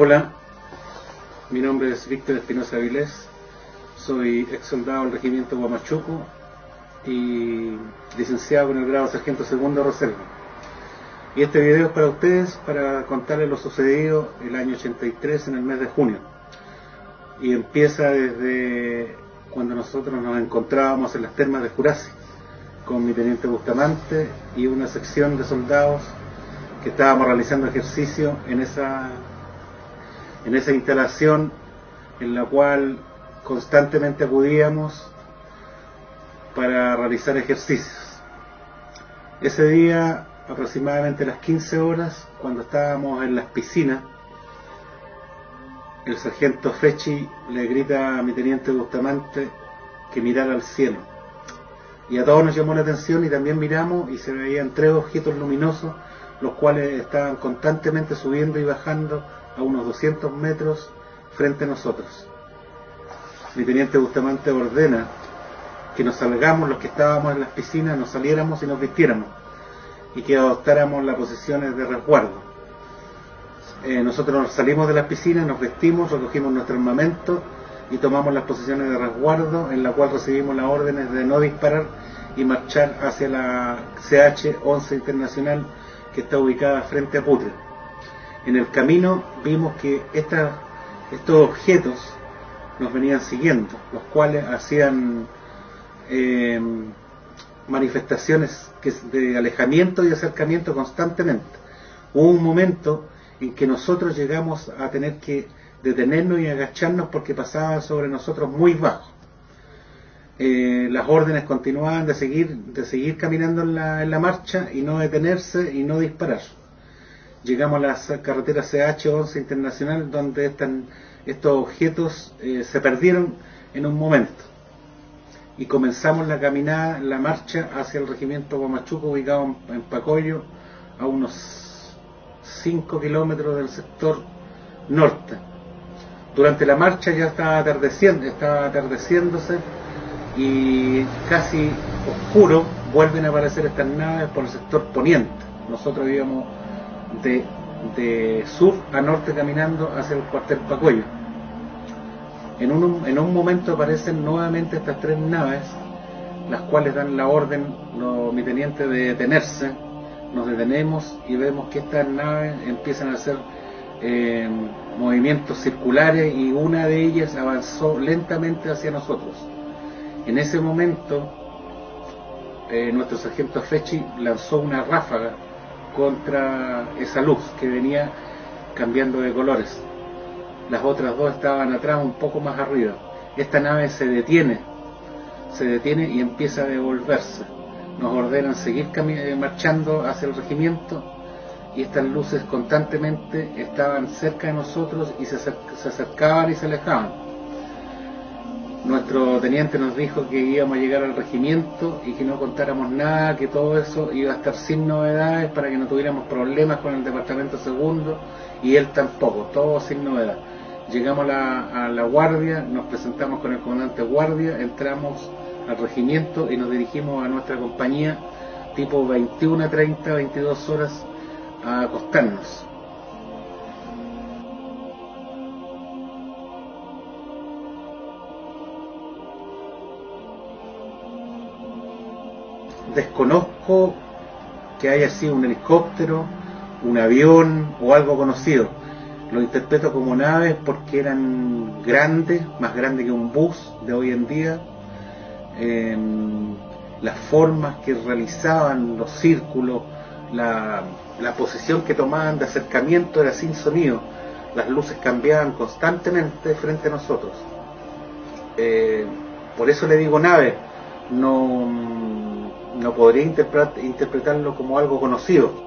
Hola, mi nombre es Víctor Espinosa Vilés, soy ex soldado del regimiento Huamachuco y licenciado con el grado de sargento segundo de reserva. Y este video es para ustedes, para contarles lo sucedido el año 83 en el mes de junio. Y empieza desde cuando nosotros nos encontrábamos en las termas de Jurasi con mi teniente Bustamante y una sección de soldados que estábamos realizando ejercicio en esa instalación en la cual constantemente acudíamos para realizar ejercicios. Ese día, aproximadamente a las 15 horas, cuando estábamos en las piscinas, el sargento Fechi le grita a mi teniente Bustamante que mirara al cielo. Y a todos nos llamó la atención y también miramos y se veían tres objetos luminosos, los cuales estaban constantemente subiendo y bajando a unos 200 metros frente a nosotros. Mi teniente Bustamante ordena que nos salgamos los que estábamos en las piscinas, nos saliéramos y nos vistiéramos y que adoptáramos las posiciones de resguardo. Nosotros nos salimos de las piscinas, nos vestimos, recogimos nuestro armamento y tomamos las posiciones de resguardo, en la cual recibimos las órdenes de no disparar y marchar hacia la CH-11 Internacional, que está ubicada frente a Putre. En el camino vimos que estos objetos nos venían siguiendo, los cuales hacían manifestaciones de alejamiento y acercamiento constantemente. Hubo un momento en que nosotros llegamos a tener que detenernos y agacharnos porque pasaban sobre nosotros muy bajo. Las órdenes continuaban de seguir caminando en la marcha y no detenerse y no disparar. Llegamos a la carretera CH-11 Internacional, donde estos objetos se perdieron en un momento. Y comenzamos la caminada, la marcha hacia el regimiento Huamachuco, ubicado en Pacoyo, a unos 5 kilómetros del sector norte. Durante la marcha ya estaba atardeciéndose y casi oscuro vuelven a aparecer estas naves por el sector poniente. Nosotros íbamos de sur a norte caminando hacia el cuartel Pacoyo. En un momento aparecen nuevamente estas tres naves, las cuales dan la orden mi teniente de detenerse. Nos detenemos y vemos que estas naves empiezan a hacer movimientos circulares y una de ellas avanzó lentamente hacia nosotros. En ese momento nuestro sargento Fechi lanzó una ráfaga contra esa luz que venía cambiando de colores. Las otras dos estaban atrás, un poco más arriba. Esta nave se detiene y empieza a devolverse. Nos ordenan seguir marchando hacia el regimiento y estas luces constantemente estaban cerca de nosotros y se acercaban y se alejaban. Nuestro teniente nos dijo que íbamos a llegar al regimiento y que no contáramos nada, que todo eso iba a estar sin novedades para que no tuviéramos problemas con el departamento segundo y él tampoco, todo sin novedad. Llegamos a la guardia, nos presentamos con el comandante guardia, entramos al regimiento y nos dirigimos a nuestra compañía tipo 21:30, 22 horas a acostarnos. Desconozco que haya sido un helicóptero, un avión o algo conocido. Lo interpreto como naves porque eran grandes, más grandes que un bus de hoy en día. Las formas que realizaban, los círculos, la posición que tomaban de acercamiento era sin sonido. Las luces cambiaban constantemente frente a nosotros. Por eso le digo nave. No podría interpretarlo como algo conocido.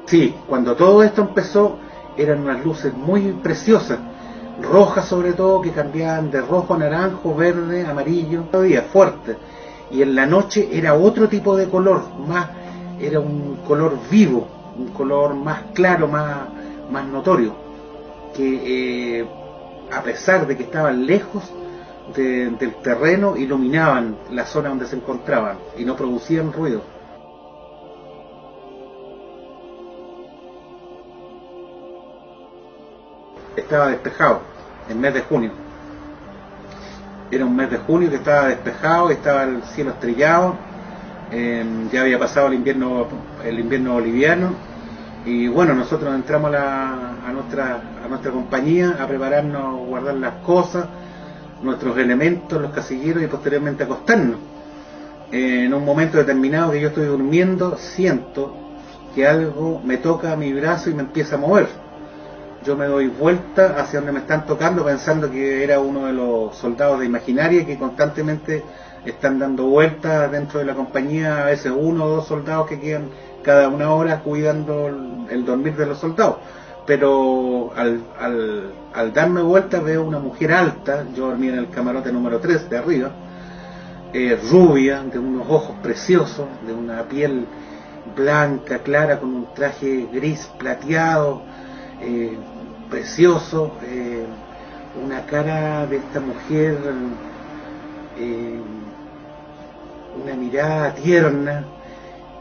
Sí, cuando todo esto empezó eran unas luces muy preciosas, rojas sobre todo, que cambiaban de rojo a naranjo, verde, amarillo, todavía fuerte. Y en la noche era otro tipo de color, era un color vivo, un color más claro, más notorio, que a pesar de que estaban lejos, del terreno iluminaban la zona donde se encontraban y no producían ruido. Estaba despejado, el mes de junio. Era un mes de junio que estaba despejado, estaba el cielo estrellado, ya había pasado el invierno boliviano, y bueno, nosotros entramos a nuestra compañía a prepararnos, a guardar las cosas, nuestros elementos, los casilleros, y posteriormente acostarnos. En un momento determinado que yo estoy durmiendo, siento que algo me toca mi brazo y me empieza a mover. Yo me doy vuelta hacia donde me están tocando, pensando que era uno de los soldados de Imaginaria que constantemente están dando vueltas dentro de la compañía, a veces 1 o 2 soldados que quedan cada 1 hora cuidando el dormir de los soldados. Pero al darme vuelta veo una mujer alta, yo dormía en el camarote número 3 de arriba, rubia, de unos ojos preciosos, de una piel blanca, clara, con un traje gris plateado, precioso, una cara de esta mujer, una mirada tierna,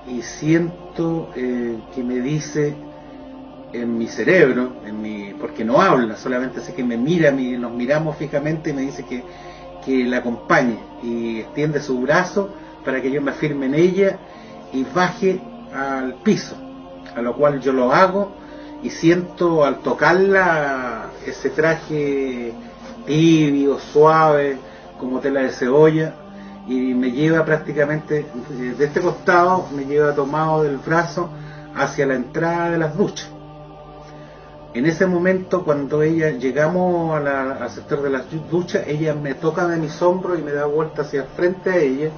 y siento que me dice en mi cerebro, porque no habla, solamente sé que me mira, nos miramos fijamente y me dice que la acompañe, y extiende su brazo para que yo me afirme en ella y baje al piso, a lo cual yo lo hago, y siento al tocarla ese traje tibio, suave, como tela de cebolla, y me lleva prácticamente de este costado, me lleva tomado del brazo hacia la entrada de las duchas. En ese momento, cuando llegamos al sector de las duchas, ella me toca de mis hombros y me da vuelta hacia el frente a ella,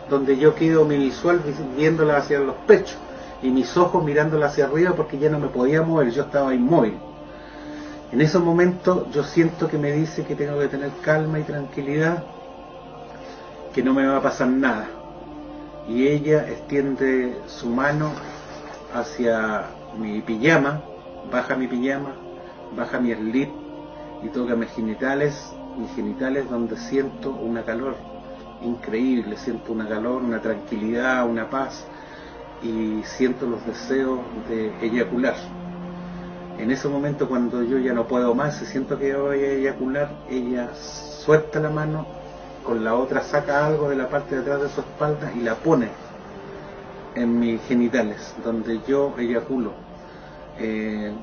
donde yo quedo mi visual viéndola hacia los pechos y mis ojos mirándola hacia arriba, porque ya no me podía mover, yo estaba inmóvil. En ese momento yo siento que me dice que tengo que tener calma y tranquilidad, que no me va a pasar nada, y ella extiende su mano hacia mi pijama, baja mi pijama, baja mi slip y toca mis genitales donde siento una calor increíble, siento una calor, una tranquilidad, una paz, y siento los deseos de eyacular. En ese momento, cuando yo ya no puedo más y siento que voy a eyacular, ella suelta la mano, con la otra saca algo de la parte de atrás de su espalda y la pone en mis genitales, donde yo eyaculo.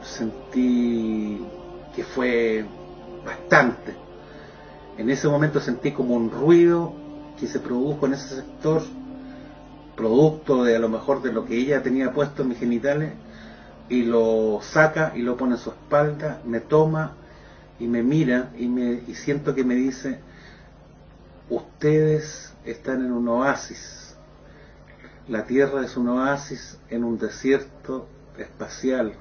Sentí que fue bastante. En ese momento sentí como un ruido que se produjo en ese sector, producto de a lo mejor de lo que ella tenía puesto en mis genitales, y lo saca y lo pone en su espalda, me toma y me mira y siento que me dice: ustedes están en un oasis, la Tierra es un oasis en un desierto espacial,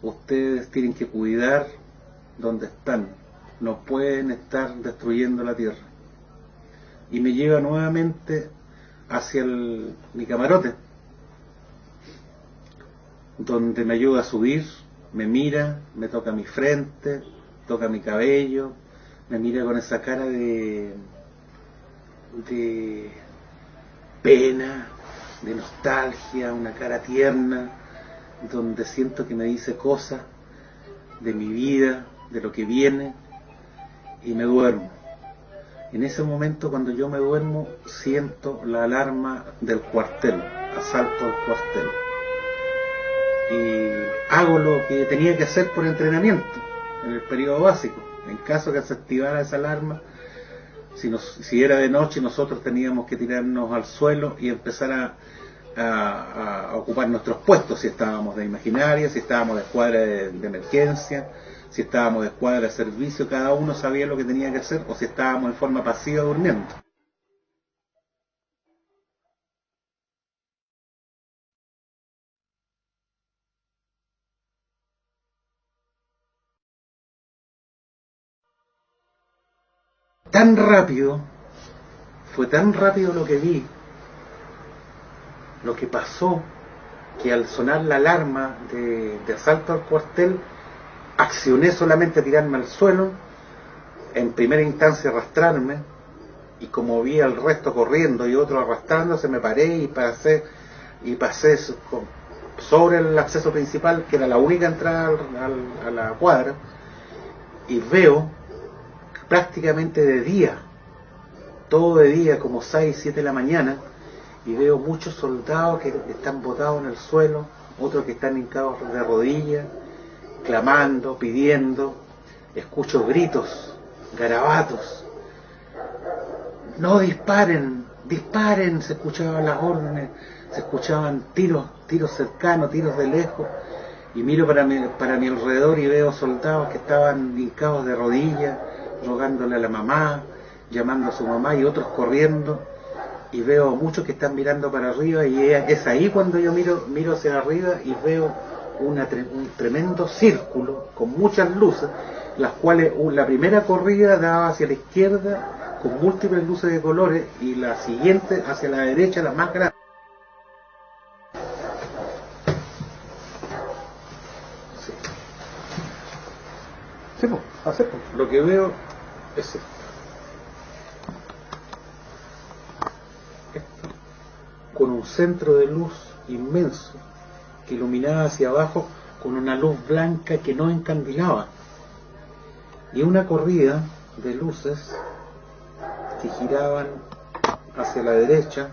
ustedes tienen que cuidar donde están, no pueden estar destruyendo la Tierra. Y me lleva nuevamente hacia mi camarote, donde me ayuda a subir, me mira, me toca mi frente, toca mi cabello, me mira con esa cara de pena, de nostalgia, una cara tierna, donde siento que me dice cosas de mi vida, de lo que viene, y me duermo. En ese momento, cuando yo me duermo, siento la alarma del cuartel, asalto al cuartel, y hago lo que tenía que hacer por entrenamiento en el periodo básico. En caso que se activara esa alarma, si era de noche, nosotros teníamos que tirarnos al suelo y empezar a ocupar nuestros puestos, si estábamos de Imaginaria, si estábamos de escuadra de emergencia, si estábamos de escuadra de servicio, cada uno sabía lo que tenía que hacer, o si estábamos en forma pasiva durmiendo. Tan rápido, fue tan rápido lo que vi, lo que pasó, que al sonar la alarma de asalto al cuartel, accioné solamente a tirarme al suelo, en primera instancia arrastrarme, y como vi al resto corriendo y otro arrastrándose, me paré y pasé sobre el acceso principal, que era la única entrada a la cuadra, y veo prácticamente de día, todo de día, como 6, 7 de la mañana, y veo muchos soldados que están botados en el suelo, otros que están hincados de rodillas, clamando, pidiendo. Escucho gritos, garabatos: no disparen, disparen. Se escuchaban las órdenes, se escuchaban tiros cercanos, tiros de lejos, y miro para mi alrededor y veo soldados que estaban hincados de rodillas, rogándole a la mamá, llamando a su mamá, y otros corriendo, y veo muchos que están mirando para arriba, y es ahí cuando yo miro hacia arriba y veo un tremendo círculo con muchas luces, las cuales la primera corrida daba hacia la izquierda con múltiples luces de colores, y la siguiente hacia la derecha, la más grande. Sí. Sí, pues, acepto. Lo que veo es esto. Con un centro de luz inmenso que iluminaba hacia abajo con una luz blanca que no encandilaba, y una corrida de luces que giraban hacia la derecha.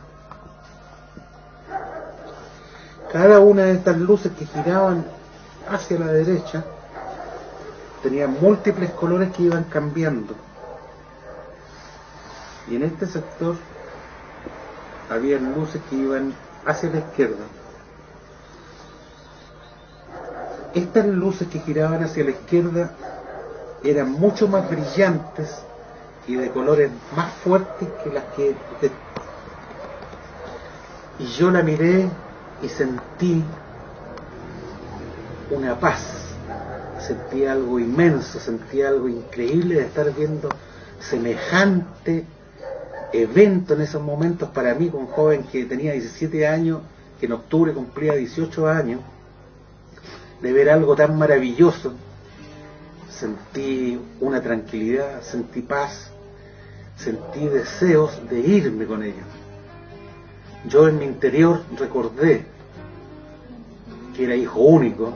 Cada una de estas luces que giraban hacia la derecha tenía múltiples colores que iban cambiando, y en este sector había luces que iban hacia la izquierda. Estas luces que giraban hacia la izquierda eran mucho más brillantes y de colores más fuertes que las que... Y yo la miré y sentí una paz, sentí algo inmenso, sentí algo increíble de estar viendo semejante evento en esos momentos para mí, con un joven que tenía 17 años, que en octubre cumplía 18 años, de ver algo tan maravilloso. Sentí una tranquilidad, sentí paz, sentí deseos de irme con ellos. Yo en mi interior recordé que era hijo único,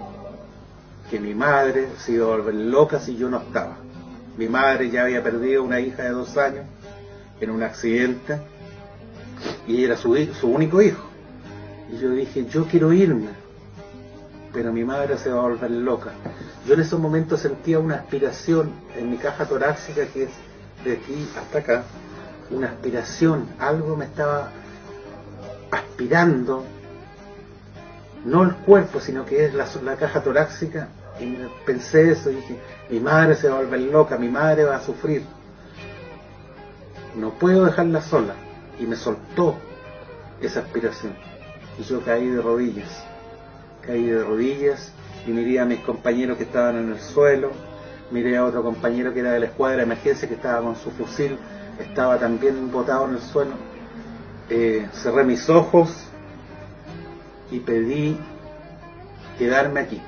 que mi madre se iba a volver loca si yo no estaba. Mi madre ya había perdido una hija de 2 años en un accidente, y era su único hijo. Y yo dije, yo quiero irme, pero mi madre se va a volver loca. Yo en esos momentos sentía una aspiración en mi caja torácica, que es de aquí hasta acá, una aspiración, algo me estaba aspirando, no el cuerpo, sino que es la caja torácica. Y pensé eso, y dije, mi madre se va a volver loca, mi madre va a sufrir, no puedo dejarla sola. Y me soltó esa aspiración, y yo caí de rodillas y miré a mis compañeros que estaban en el suelo, miré a otro compañero que era de la escuadra de emergencia, que estaba con su fusil, estaba también botado en el suelo. Cerré mis ojos y pedí quedarme aquí.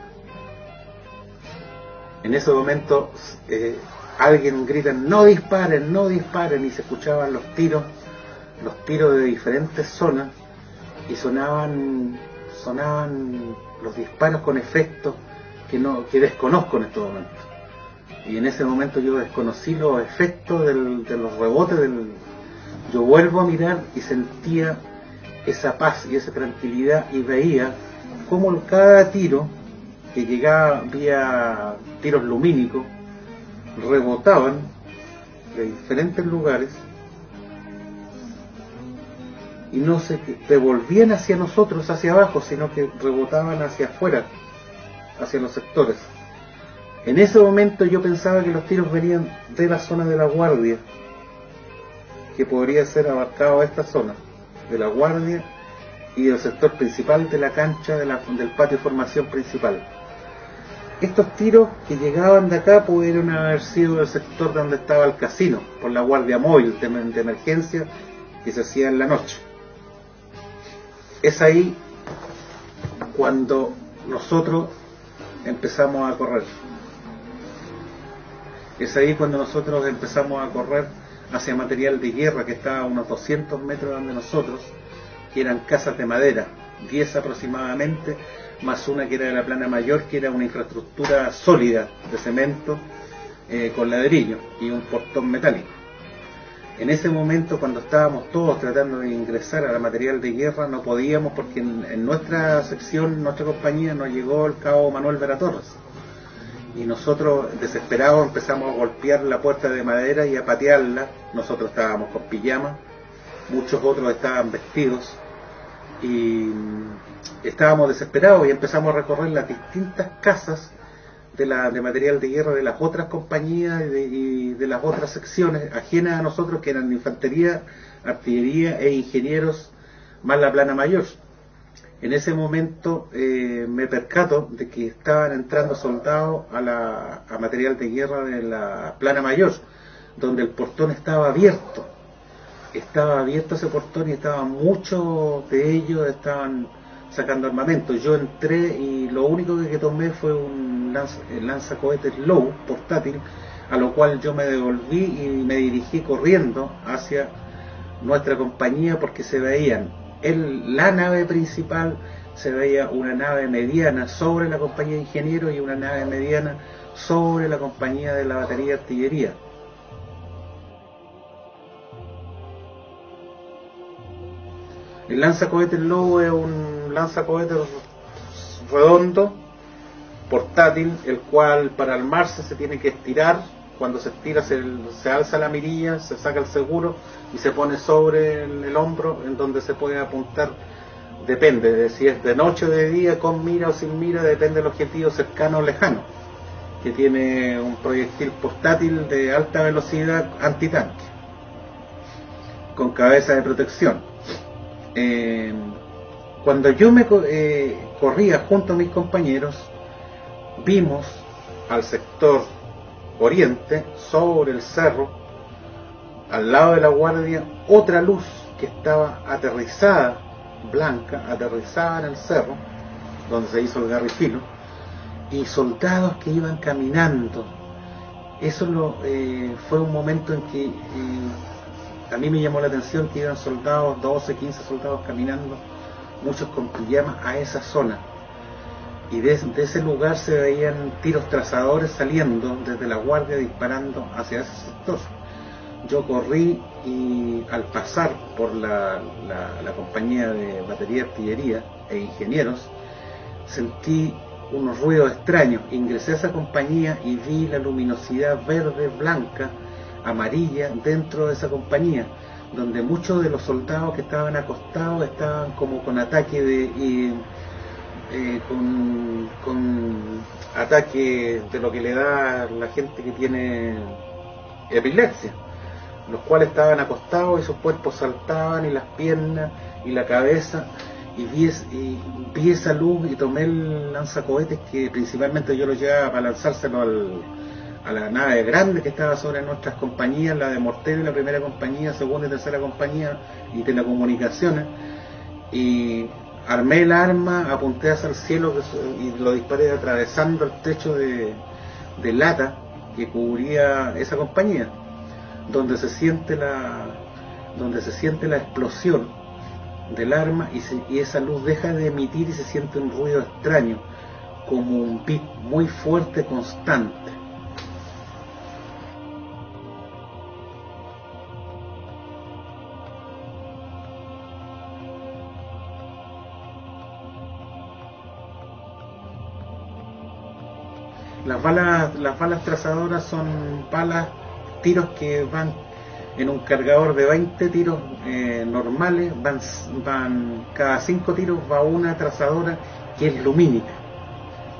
En ese momento alguien grita, no disparen, no disparen, y se escuchaban los tiros de diferentes zonas, y sonaban los disparos con efectos que desconozco en estos momentos. Y en ese momento yo desconocí los efectos de los rebotes yo vuelvo a mirar y sentía esa paz y esa tranquilidad, y veía cómo cada tiro que llegaba vía tiros lumínicos rebotaban de diferentes lugares y no se devolvían hacia nosotros, hacia abajo, sino que rebotaban hacia afuera, hacia los sectores. En ese momento yo pensaba que los tiros venían de la zona de la guardia, que podría ser abarcado a esta zona de la guardia y del sector principal de la cancha del patio de formación principal. Estos tiros que llegaban de acá pudieron haber sido del sector donde estaba el casino, por la guardia móvil de emergencia que se hacía en la noche. Es ahí cuando nosotros empezamos a correr. Es ahí cuando nosotros empezamos a correr hacia material de guerra que estaba a unos 200 metros de nosotros, que eran casas de madera, 10 aproximadamente, más una que era de la plana mayor, que era una infraestructura sólida de cemento con ladrillo y un portón metálico. En ese momento, cuando estábamos todos tratando de ingresar a la material de guerra, no podíamos porque en nuestra sección, nuestra compañía, nos llegó el cabo Manuel Vera Torres. Y nosotros, desesperados, empezamos a golpear la puerta de madera y a patearla. Nosotros estábamos con pijamas, muchos otros estaban vestidos, y estábamos desesperados y empezamos a recorrer las distintas casas de material de guerra de las otras compañías y de las otras secciones ajenas a nosotros, que eran infantería, artillería e ingenieros, más la plana mayor. En ese momento me percato de que estaban entrando soldados a material de guerra de la plana mayor, donde el portón estaba abierto. Estaba abierto ese portón y estaban muchos de ellos estaban sacando armamento. Yo entré y lo único que tomé fue un lanzacohetes Low portátil, a lo cual yo me devolví y me dirigí corriendo hacia nuestra compañía, porque se veían la nave principal, se veía una nave mediana sobre la compañía de ingenieros y una nave mediana sobre la compañía de la batería de artillería. El lanzacohetes Lobo es un lanzacohetes redondo, portátil, el cual para armarse se tiene que estirar. Cuando se estira se alza la mirilla, se saca el seguro y se pone sobre el hombro, en donde se puede apuntar. Depende de si es de noche o de día, con mira o sin mira, depende del objetivo cercano o lejano, que tiene un proyectil portátil de alta velocidad antitanque, con cabeza de protección. Cuando yo me corría junto a mis compañeros, vimos al sector oriente, sobre el cerro, al lado de la guardia, otra luz que estaba aterrizada, blanca, aterrizada en el cerro, donde se hizo el garrifilo, y soldados que iban caminando. Eso fue un momento en que a mí me llamó la atención, que iban soldados, 12, 15 soldados caminando, muchos con pijamas, a esa zona. Y de ese lugar se veían tiros trazadores saliendo desde la guardia, disparando hacia ese sector. Yo corrí y al pasar por la compañía de batería, artillería e ingenieros, sentí unos ruidos extraños. Ingresé a esa compañía y vi la luminosidad verde, blanca, amarilla dentro de esa compañía, donde muchos de los soldados que estaban acostados estaban como con ataque con ataque de lo que le da la gente que tiene epilepsia, los cuales estaban acostados y sus cuerpos saltaban, y las piernas y la cabeza, y vi esa luz y tomé el lanzacohetes, que principalmente yo lo llevaba para lanzárselo a la nave grande que estaba sobre nuestras compañías, la de mortero y la primera compañía, segunda y tercera compañía y telecomunicaciones, y armé el arma, apunté hacia el cielo y lo disparé atravesando el techo de lata que cubría esa compañía, donde se siente la explosión del arma, y esa luz deja de emitir y se siente un ruido extraño, como un beat muy fuerte, constante. Las balas trazadoras son tiros que van en un cargador de 20 tiros normales, van cada 5 tiros va una trazadora que es lumínica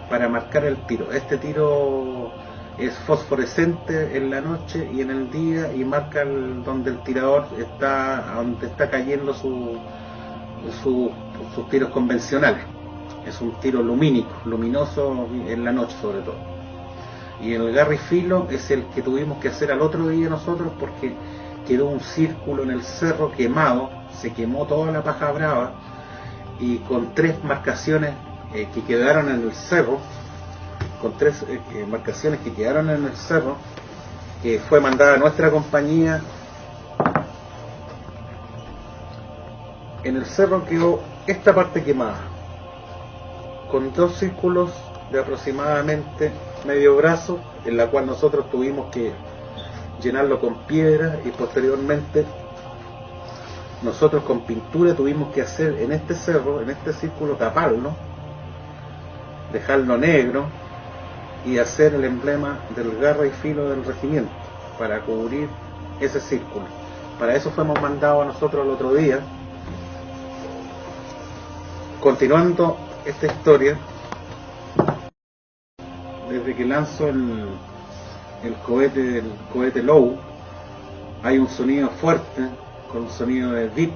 para marcar el tiro. Este tiro es fosforescente en la noche y en el día, y marca donde el tirador está, donde está cayendo sus tiros convencionales. Es un tiro lumínico, luminoso en la noche sobre todo. Y el garrifilo es el que tuvimos que hacer al otro día nosotros, porque quedó un círculo en el cerro quemado, se quemó toda la paja brava, y con 3 marcaciones que quedaron en el cerro, que fue mandada a nuestra compañía. En el cerro quedó esta parte quemada, con 2 círculos de aproximadamente medio brazo, en la cual nosotros tuvimos que llenarlo con piedra, y posteriormente nosotros con pintura tuvimos que hacer en este cerro, en este círculo, taparlo, dejarlo negro y hacer el emblema del garra y filo del regimiento para cubrir ese círculo. Para eso fuimos mandados a nosotros el otro día. Continuando esta historia, desde que lanzo el cohete low, hay un sonido fuerte, con un sonido de beep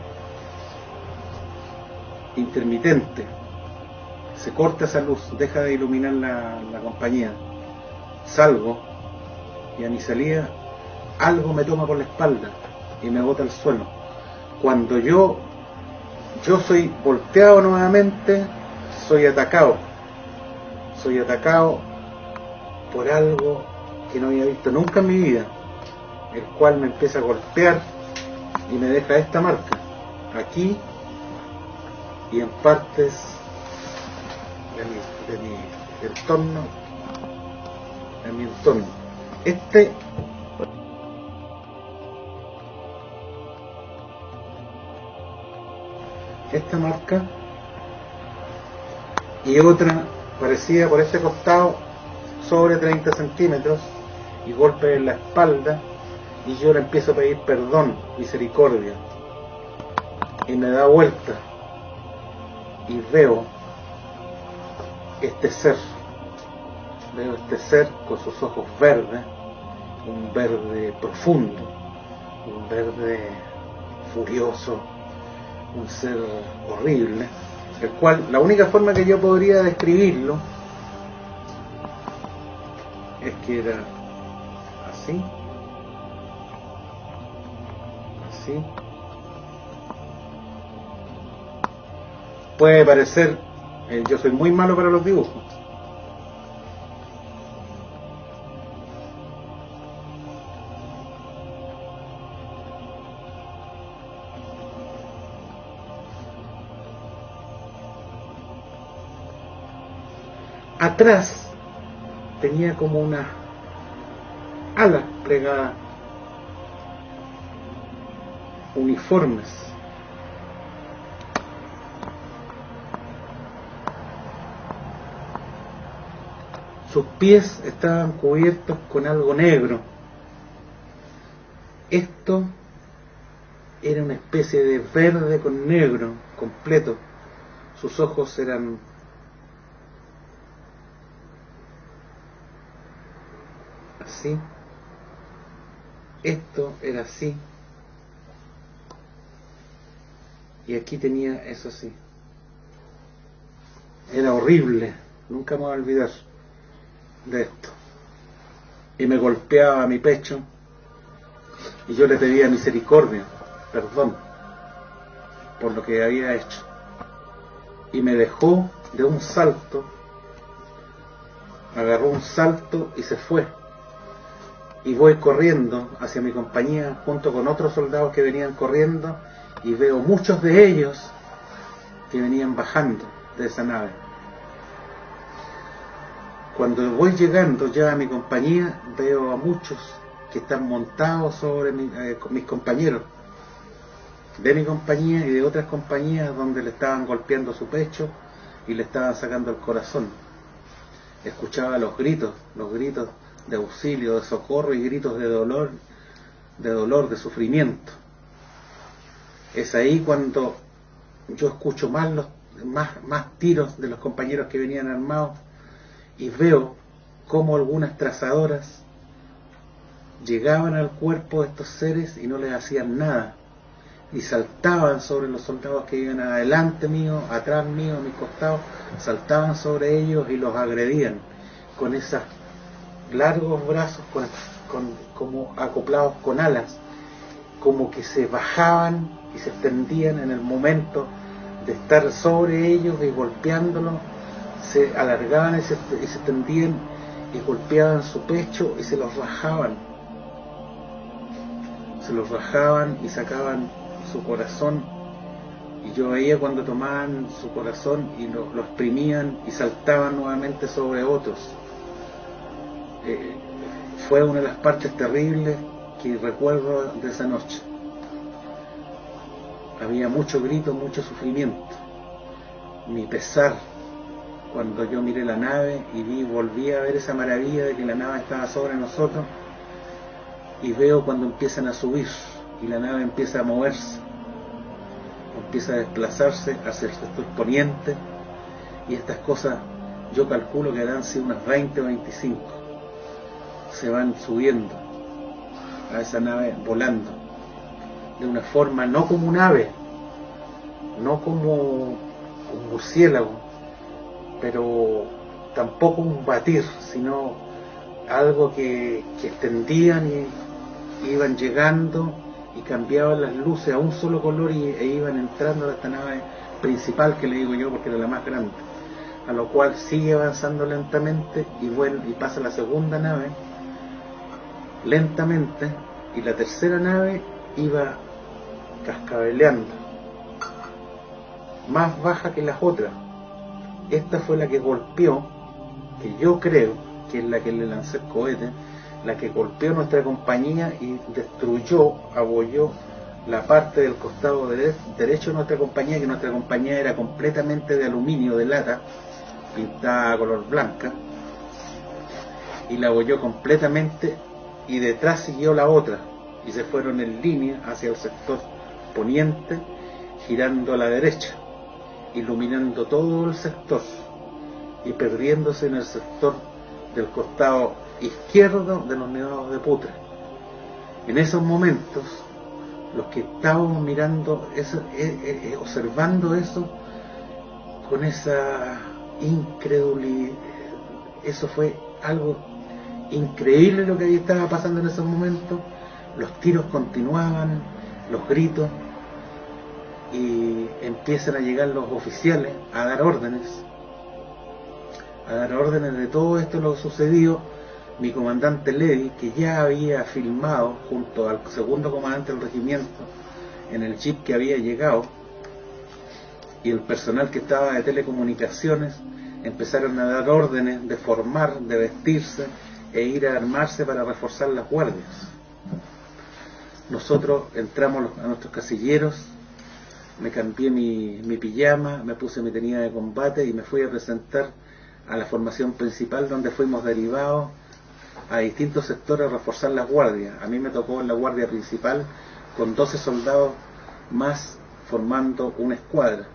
intermitente. Se corta esa luz, deja de iluminar la compañía. Salgo, y a mi salida algo me toma por la espalda y me bota al suelo. Cuando yo soy volteado nuevamente, soy atacado por algo que no había visto nunca en mi vida, el cual me empieza a golpear y me deja esta marca aquí y en partes de mi entorno, esta marca y otra parecida por este costado, sobre 30 centímetros, y golpe en la espalda, y yo le empiezo a pedir perdón, misericordia, y me da vuelta y veo este ser con sus ojos verdes, un verde profundo, un verde furioso, un ser horrible, el cual la única forma que yo podría describirlo es que era así, puede parecer, yo soy muy malo para los dibujos, atrás tenía como una ala plegada, uniformes, sus pies estaban cubiertos con algo negro. Esto era una especie de verde con negro completo. Sus ojos eran así, esto era así, y aquí tenía eso así. Era horrible, nunca me voy a olvidar de esto. Y me golpeaba mi pecho, y yo le pedía misericordia, perdón por lo que había hecho, y me dejó de un salto, agarró un salto y se fue. Y voy corriendo hacia mi compañía junto con otros soldados que venían corriendo, y veo muchos de ellos que venían bajando de esa nave. Cuando voy llegando ya a mi compañía, veo a muchos que están montados sobre mis compañeros de mi compañía y de otras compañías, donde le estaban golpeando su pecho y le estaban sacando el corazón. Escuchaba los gritos de auxilio, de socorro, y gritos de dolor, de sufrimiento. Es ahí cuando yo escucho más tiros de los compañeros que venían armados, y veo cómo algunas trazadoras llegaban al cuerpo de estos seres y no les hacían nada, y saltaban sobre los soldados que iban adelante mío, atrás mío, a mis costados, saltaban sobre ellos y los agredían con esos largos brazos, como acoplados con alas, como que se bajaban y se extendían en el momento de estar sobre ellos y golpeándolos, se alargaban y se extendían y golpeaban su pecho y se los rajaban se los rajaban y sacaban su corazón, y yo veía cuando tomaban su corazón y lo exprimían y saltaban nuevamente sobre otros. Fue una de las partes terribles que recuerdo de esa noche. Había mucho grito, mucho sufrimiento. Mi pesar cuando yo miré la nave y volví a ver esa maravilla de que la nave estaba sobre nosotros, y veo cuando empiezan a subir y la nave empieza a moverse, empieza a desplazarse hacia el sector poniente, y estas cosas yo calculo que habrán sido unas 20 o 25, se van subiendo a esa nave, volando de una forma no como un ave, no como un murciélago, pero tampoco un batir, sino algo que extendían y iban llegando y cambiaban las luces a un solo color e iban entrando a esta nave principal, que le digo yo porque era la más grande, a lo cual sigue avanzando lentamente y pasa la segunda nave lentamente, y la tercera nave iba cascabeleando, más baja que las otras. Esta fue la que golpeó, que yo creo que es la que le lancé el cohete, la que golpeó nuestra compañía y destruyó, abolló la parte del costado derecho de nuestra compañía, que nuestra compañía era completamente de aluminio, de lata, pintada a color blanca, y la abolló completamente, y detrás siguió la otra, y se fueron en línea hacia el sector poniente, girando a la derecha, iluminando todo el sector y perdiéndose en el sector del costado izquierdo de los nevados de Putre. En esos momentos, los que estábamos mirando eso, observando eso con esa incredulidad, eso fue algo increíble lo que estaba pasando en esos momentos. Los tiros continuaban, los gritos, y empiezan a llegar los oficiales a dar órdenes de todo esto lo sucedido. Mi comandante Levy, que ya había filmado junto al segundo comandante del regimiento en el jeep que había llegado, y el personal que estaba de telecomunicaciones, empezaron a dar órdenes de formar, de vestirse e ir a armarse para reforzar las guardias. Nosotros entramos a nuestros casilleros, me cambié mi pijama, me puse mi tenida de combate y me fui a presentar a la formación principal, donde fuimos derivados a distintos sectores a reforzar las guardias. A mí me tocó en la guardia principal con 12 soldados más, formando una escuadra.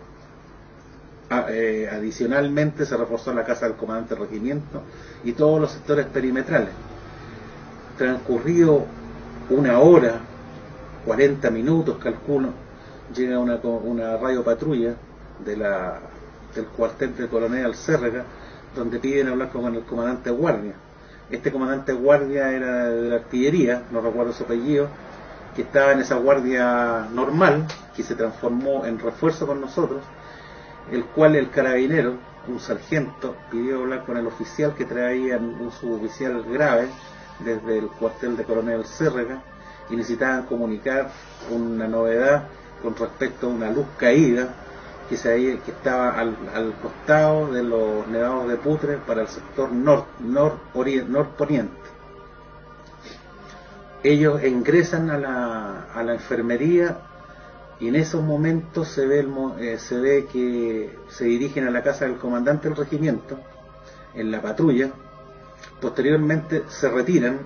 Adicionalmente se reforzó la casa del comandante del regimiento y todos los sectores perimetrales. Transcurrido una hora, 40 minutos calculo, llega una radiopatrulla del cuartel de Coronel Alcérrega, donde piden hablar con el comandante de guardia. Este comandante de guardia era de la artillería, no recuerdo su apellido, que estaba en esa guardia normal, que se transformó en refuerzo con nosotros, el cual el carabinero, un sargento, pidió hablar con el oficial que traía un suboficial grave desde el cuartel de Coronel Alcérrega, y necesitaban comunicar una novedad con respecto a una luz caída que estaba al costado de los nevados de Putre para el sector norponiente. Ellos ingresan a la enfermería, y en esos momentos se ve que se dirigen a la casa del comandante del regimiento en la patrulla. Posteriormente se retiran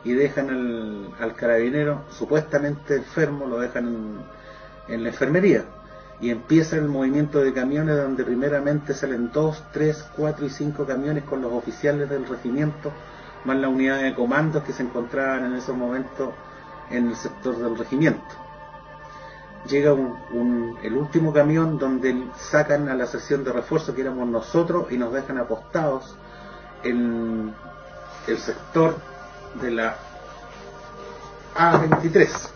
y dejan al carabinero supuestamente enfermo, lo dejan en la enfermería, y empieza el movimiento de camiones, donde primeramente salen 2, 3, 4 y 5 camiones con los oficiales del regimiento, más la unidad de comandos que se encontraban en esos momentos en el sector del regimiento. Llega el último camión, donde sacan a la sección de refuerzo, que éramos nosotros, y nos dejan apostados en el sector de la A23,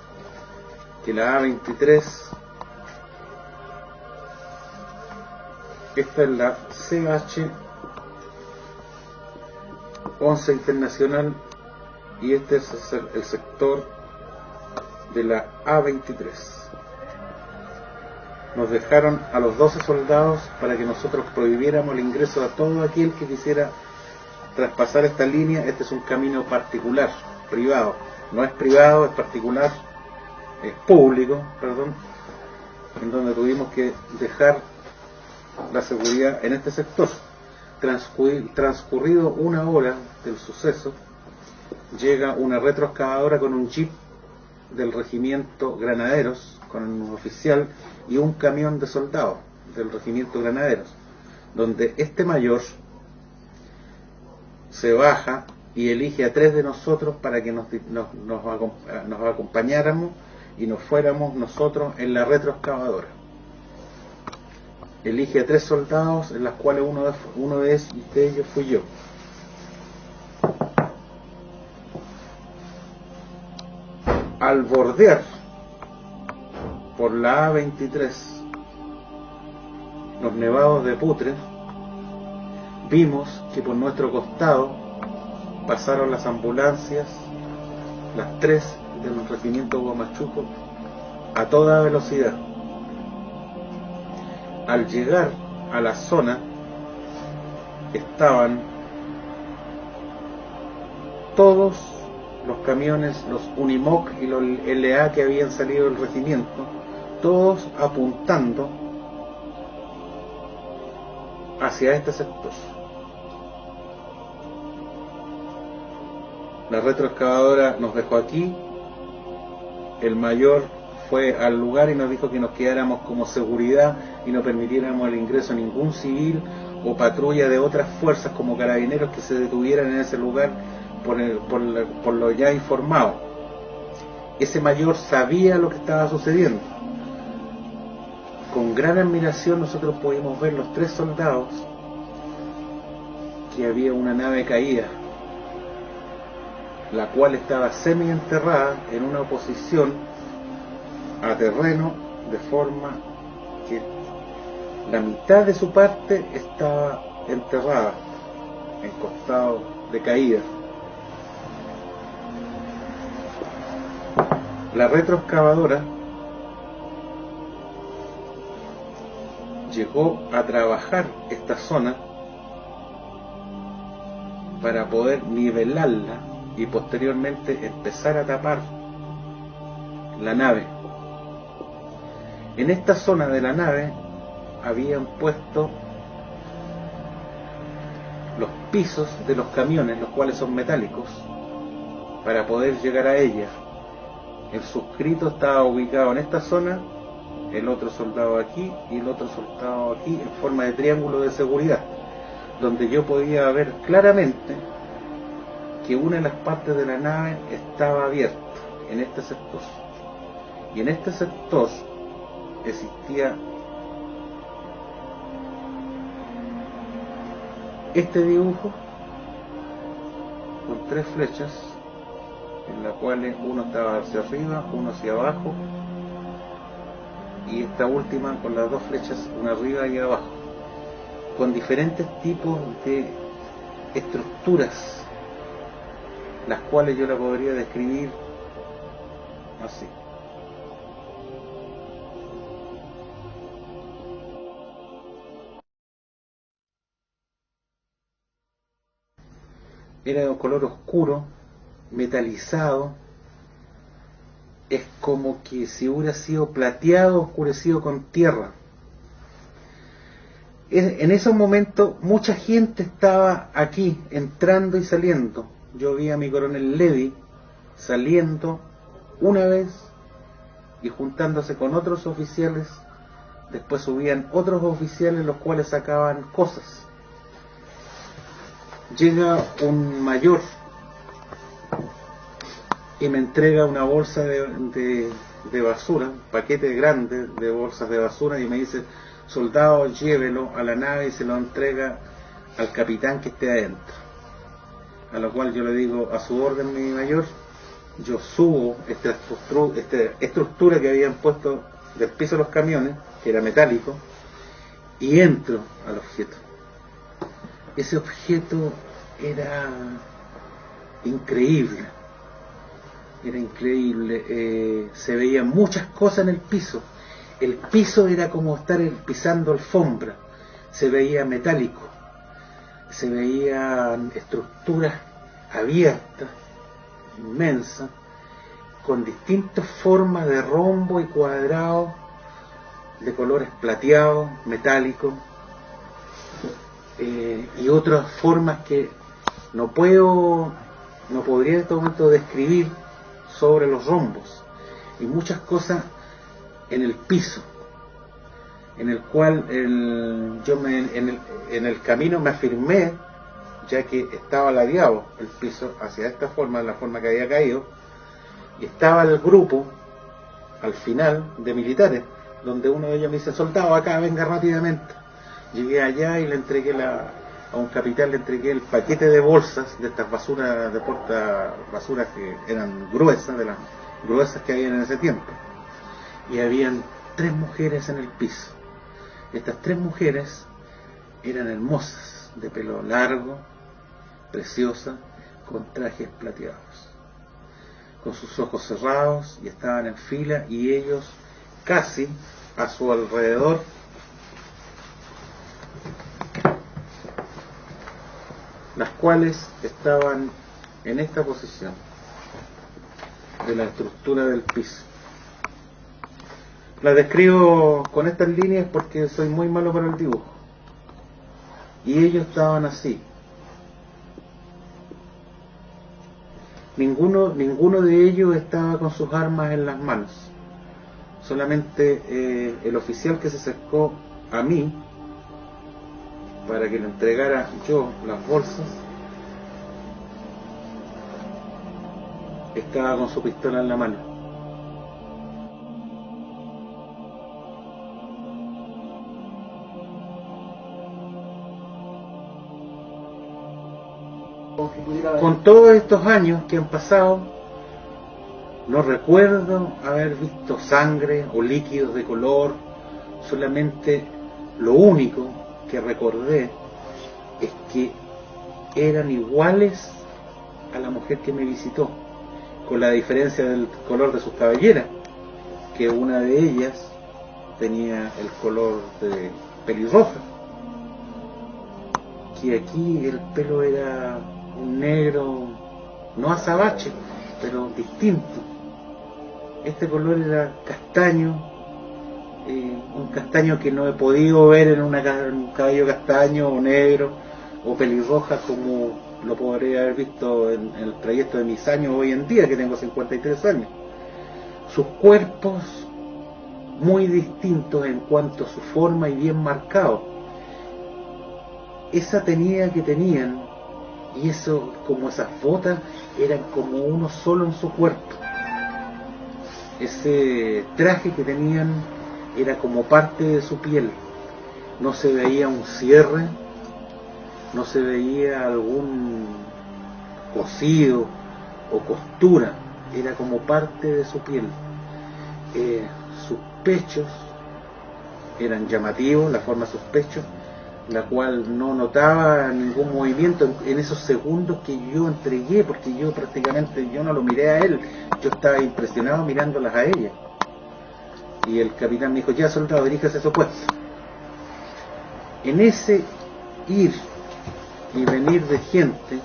que la A23, esta es la CH-11 Internacional, y este es el sector de la A-23. Nos dejaron a los 12 soldados para que nosotros prohibiéramos el ingreso a todo aquel que quisiera traspasar esta línea. Este es un camino particular, privado. No es privado, es particular, es público, perdón, en donde tuvimos que dejar la seguridad en este sector. Transcurrido una hora del suceso, llega una retroexcavadora con un jeep del regimiento Granaderos, con un oficial y un camión de soldados del regimiento Granaderos, donde este mayor se baja y elige a 3 de nosotros para que nos acompañáramos y nos fuéramos nosotros en la retroexcavadora. Elige a 3 soldados, en las cuales uno de ellos fui yo. Al bordear por la A-23 los nevados de Putre, vimos que por nuestro costado pasaron las ambulancias, las 3 del regimiento Huamachuco, a toda velocidad. Al llegar a la zona estaban todos los camiones, los Unimog y los LA que habían salido del regimiento, todos apuntando hacia este sector. La retroexcavadora nos dejó aquí. El mayor fue al lugar y nos dijo que nos quedáramos como seguridad y no permitiéramos el ingreso a ningún civil o patrulla de otras fuerzas como carabineros que se detuvieran en ese lugar por lo ya informado. Ese mayor sabía lo que estaba sucediendo. Con gran admiración nosotros pudimos ver los 3 soldados, que había una nave caída, la cual estaba semi-enterrada en una posición a terreno, de forma que la mitad de su parte estaba enterrada en costado de caída. La retroexcavadora llegó a trabajar esta zona para poder nivelarla y posteriormente empezar a tapar la nave. En esta zona de la nave habían puesto los pisos de los camiones, los cuales son metálicos, para poder llegar a ella. El suscrito estaba ubicado en esta zona, el otro soldado aquí y el otro soldado aquí, en forma de triángulo de seguridad, donde yo podía ver claramente que una de las partes de la nave estaba abierta en este sector, y en este sector existía este dibujo con 3 flechas, en la cual uno estaba hacia arriba, uno hacia abajo, y esta última con las 2 flechas, una arriba y abajo, con diferentes tipos de estructuras, las cuales yo la podría describir así. Era de un color oscuro, metalizado, es como que si hubiera sido plateado, oscurecido con tierra. En esos momentos mucha gente estaba aquí, entrando y saliendo. Yo vi a mi coronel Levy saliendo una vez y juntándose con otros oficiales. Después subían otros oficiales, los cuales sacaban cosas. Llega un mayor y me entrega una bolsa de basura, un paquete grande de bolsas de basura, y me dice: soldado, llévelo a la nave y se lo entrega al capitán que esté adentro. A lo cual yo le digo: a su orden, mi mayor. Yo subo esta estructura que habían puesto del piso de los camiones, que era metálico, y entro al objeto. Ese objeto era increíble. era increíble. Se veían muchas cosas en el piso. El piso era como estar pisando alfombra, se veía metálico, se veían estructuras abiertas, inmensas, con distintas formas de rombo y cuadrado, de colores plateados, metálicos, y otras formas que no podría en este momento describir sobre los rombos, y muchas cosas en el piso, en el cual en el camino me afirmé, ya que estaba ladeado el piso hacia esta forma, la forma que había caído, y estaba el grupo al final de militares, donde uno de ellos me dice: soldado, acá, venga rápidamente. Llegué allá y le entregué a un capitán, le entregué el paquete de bolsas de estas basuras, de basuras que eran gruesas, de las gruesas que había en ese tiempo. Y habían 3 mujeres en el piso. Estas 3 mujeres eran hermosas, de pelo largo, preciosas, con trajes plateados, con sus ojos cerrados, y estaban en fila, y ellos casi a su alrededor, las cuales estaban en esta posición de la estructura del piso. La describo con estas líneas porque soy muy malo para el dibujo. Y ellos estaban así. Ninguno de ellos estaba con sus armas en las manos. Solamente el oficial que se acercó a mí para que le entregara yo las bolsas estaba con su pistola en la mano. Con todos estos años que han pasado, no recuerdo haber visto sangre o líquidos de color. Solamente lo único que recordé es que eran iguales a la mujer que me visitó, con la diferencia del color de sus cabelleras, que una de ellas tenía el color de pelirroja, que aquí el pelo era un negro, no azabache, pero distinto. Este color era castaño, un castaño que no he podido ver en un cabello castaño o negro o pelirroja como lo podría haber visto en el trayecto de mis años hoy en día, que tengo 53 años. Sus cuerpos muy distintos en cuanto a su forma y bien marcados. Esa tenía que tenían, y eso, como esas botas, eran como uno solo en su cuerpo. Ese traje que tenían era como parte de su piel. No se veía un cierre, no se veía algún cosido o costura, era como parte de su piel. Sus pechos eran llamativos, la forma de sus pechos, la cual no notaba ningún movimiento en esos segundos que yo entregué, porque yo prácticamente no lo miré a él, yo estaba impresionado mirándolas a ella. Y el capitán me dijo: ya, soldado, diríjase a su puesto. En ese ir y venir de gente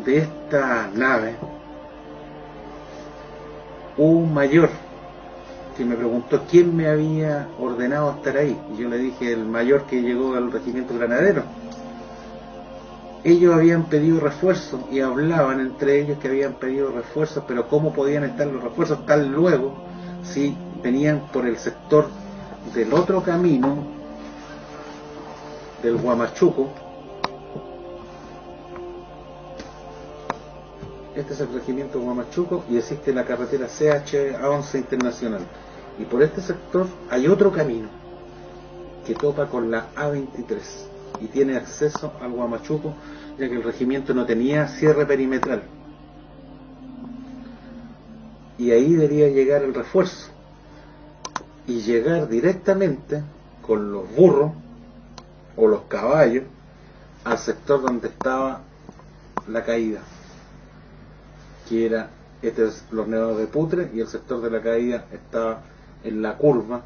de esta nave, hubo un mayor que me preguntó quién me había ordenado estar ahí, y yo le dije: el mayor que llegó al regimiento granadero. Ellos habían pedido refuerzos y hablaban entre ellos que habían pedido refuerzos, pero cómo podían estar los refuerzos tan luego si venían por el sector del otro camino del Huamachuco. Este es el regimiento Huamachuco y existe la carretera CH-A11 internacional, y por este sector hay otro camino que topa con la A23 y tiene acceso al Huamachuco, ya que el regimiento no tenía cierre perimetral, y ahí debería llegar el refuerzo y llegar directamente con los burros o los caballos al sector donde estaba la caída, que era los nevados de Putre, y el sector de la caída estaba en la curva,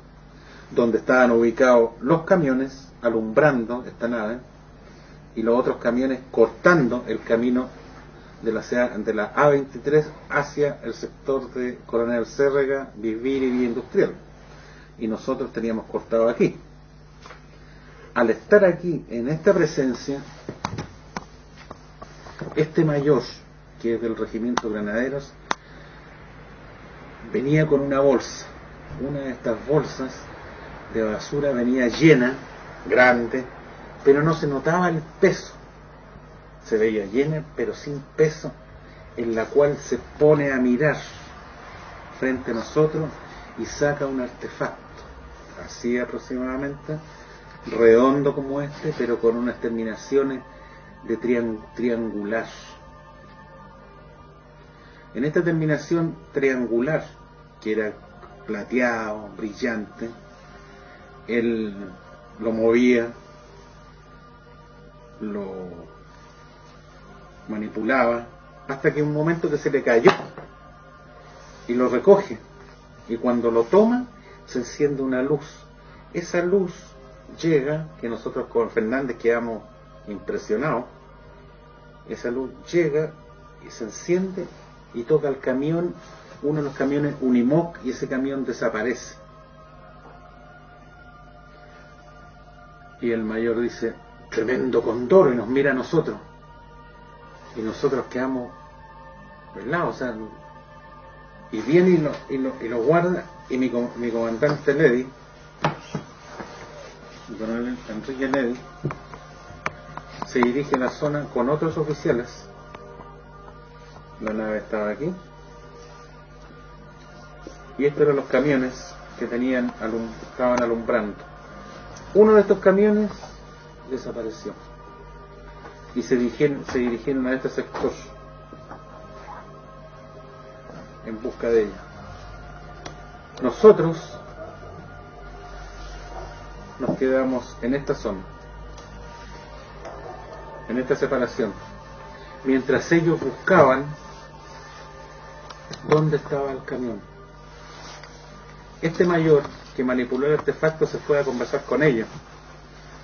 donde estaban ubicados los camiones alumbrando esta nave y los otros camiones cortando el camino de la A23 hacia el sector de Coronel Cérrega, Vivir y Vía Industrial, y nosotros teníamos cortado aquí. Al estar aquí en esta presencia, este mayor, que es del regimiento Granaderos, venía con una bolsa. Una de estas bolsas de basura venía llena, grande, pero no se notaba el peso. Se veía llena, pero sin peso, en la cual se pone a mirar frente a nosotros y saca un artefacto, así aproximadamente, redondo como este, pero con unas terminaciones de triangular. En esta terminación triangular, que era plateado, brillante, él lo movía, lo manipulaba, hasta que un momento que se le cayó, y lo recoge, y cuando lo toma, se enciende una luz. Esa luz llega, que nosotros con Fernández quedamos impresionados, esa luz llega y se enciende y toca el camión, uno de los camiones Unimog, y ese camión desaparece. Y el mayor dice, tremendo condoro, y nos mira a nosotros. Y nosotros quedamos pelados, o sea, y viene y lo guarda, y mi comandante Ledy, el coronel Enrique Ledy, se dirige a la zona con otros oficiales. La nave estaba aquí, y estos eran los camiones que estaban alumbrando. Uno de estos camiones desapareció y se dirigieron a este sector en busca de ella. Nosotros nos quedamos en esta zona, en esta separación, mientras ellos buscaban dónde estaba el camión. Este mayor que manipuló el artefacto se fue a conversar con ellos,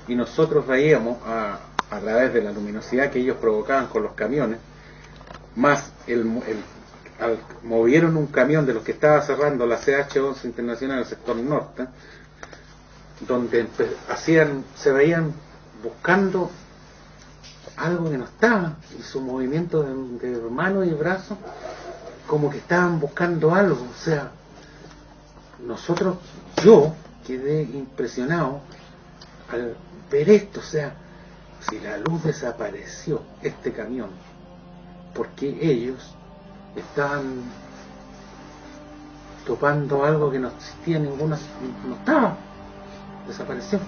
y nosotros veíamos a través de la luminosidad que ellos provocaban con los camiones, más movieron un camión de los que estaba cerrando la CH-11 Internacional en el sector norte, donde se veían buscando algo que no estaba, y su movimiento de manos y brazos como que estaban buscando algo. O sea, yo quedé impresionado al ver esto. O sea, si la luz desapareció, este camión, porque ellos estaban topando algo que no existía no estaba, desapareció.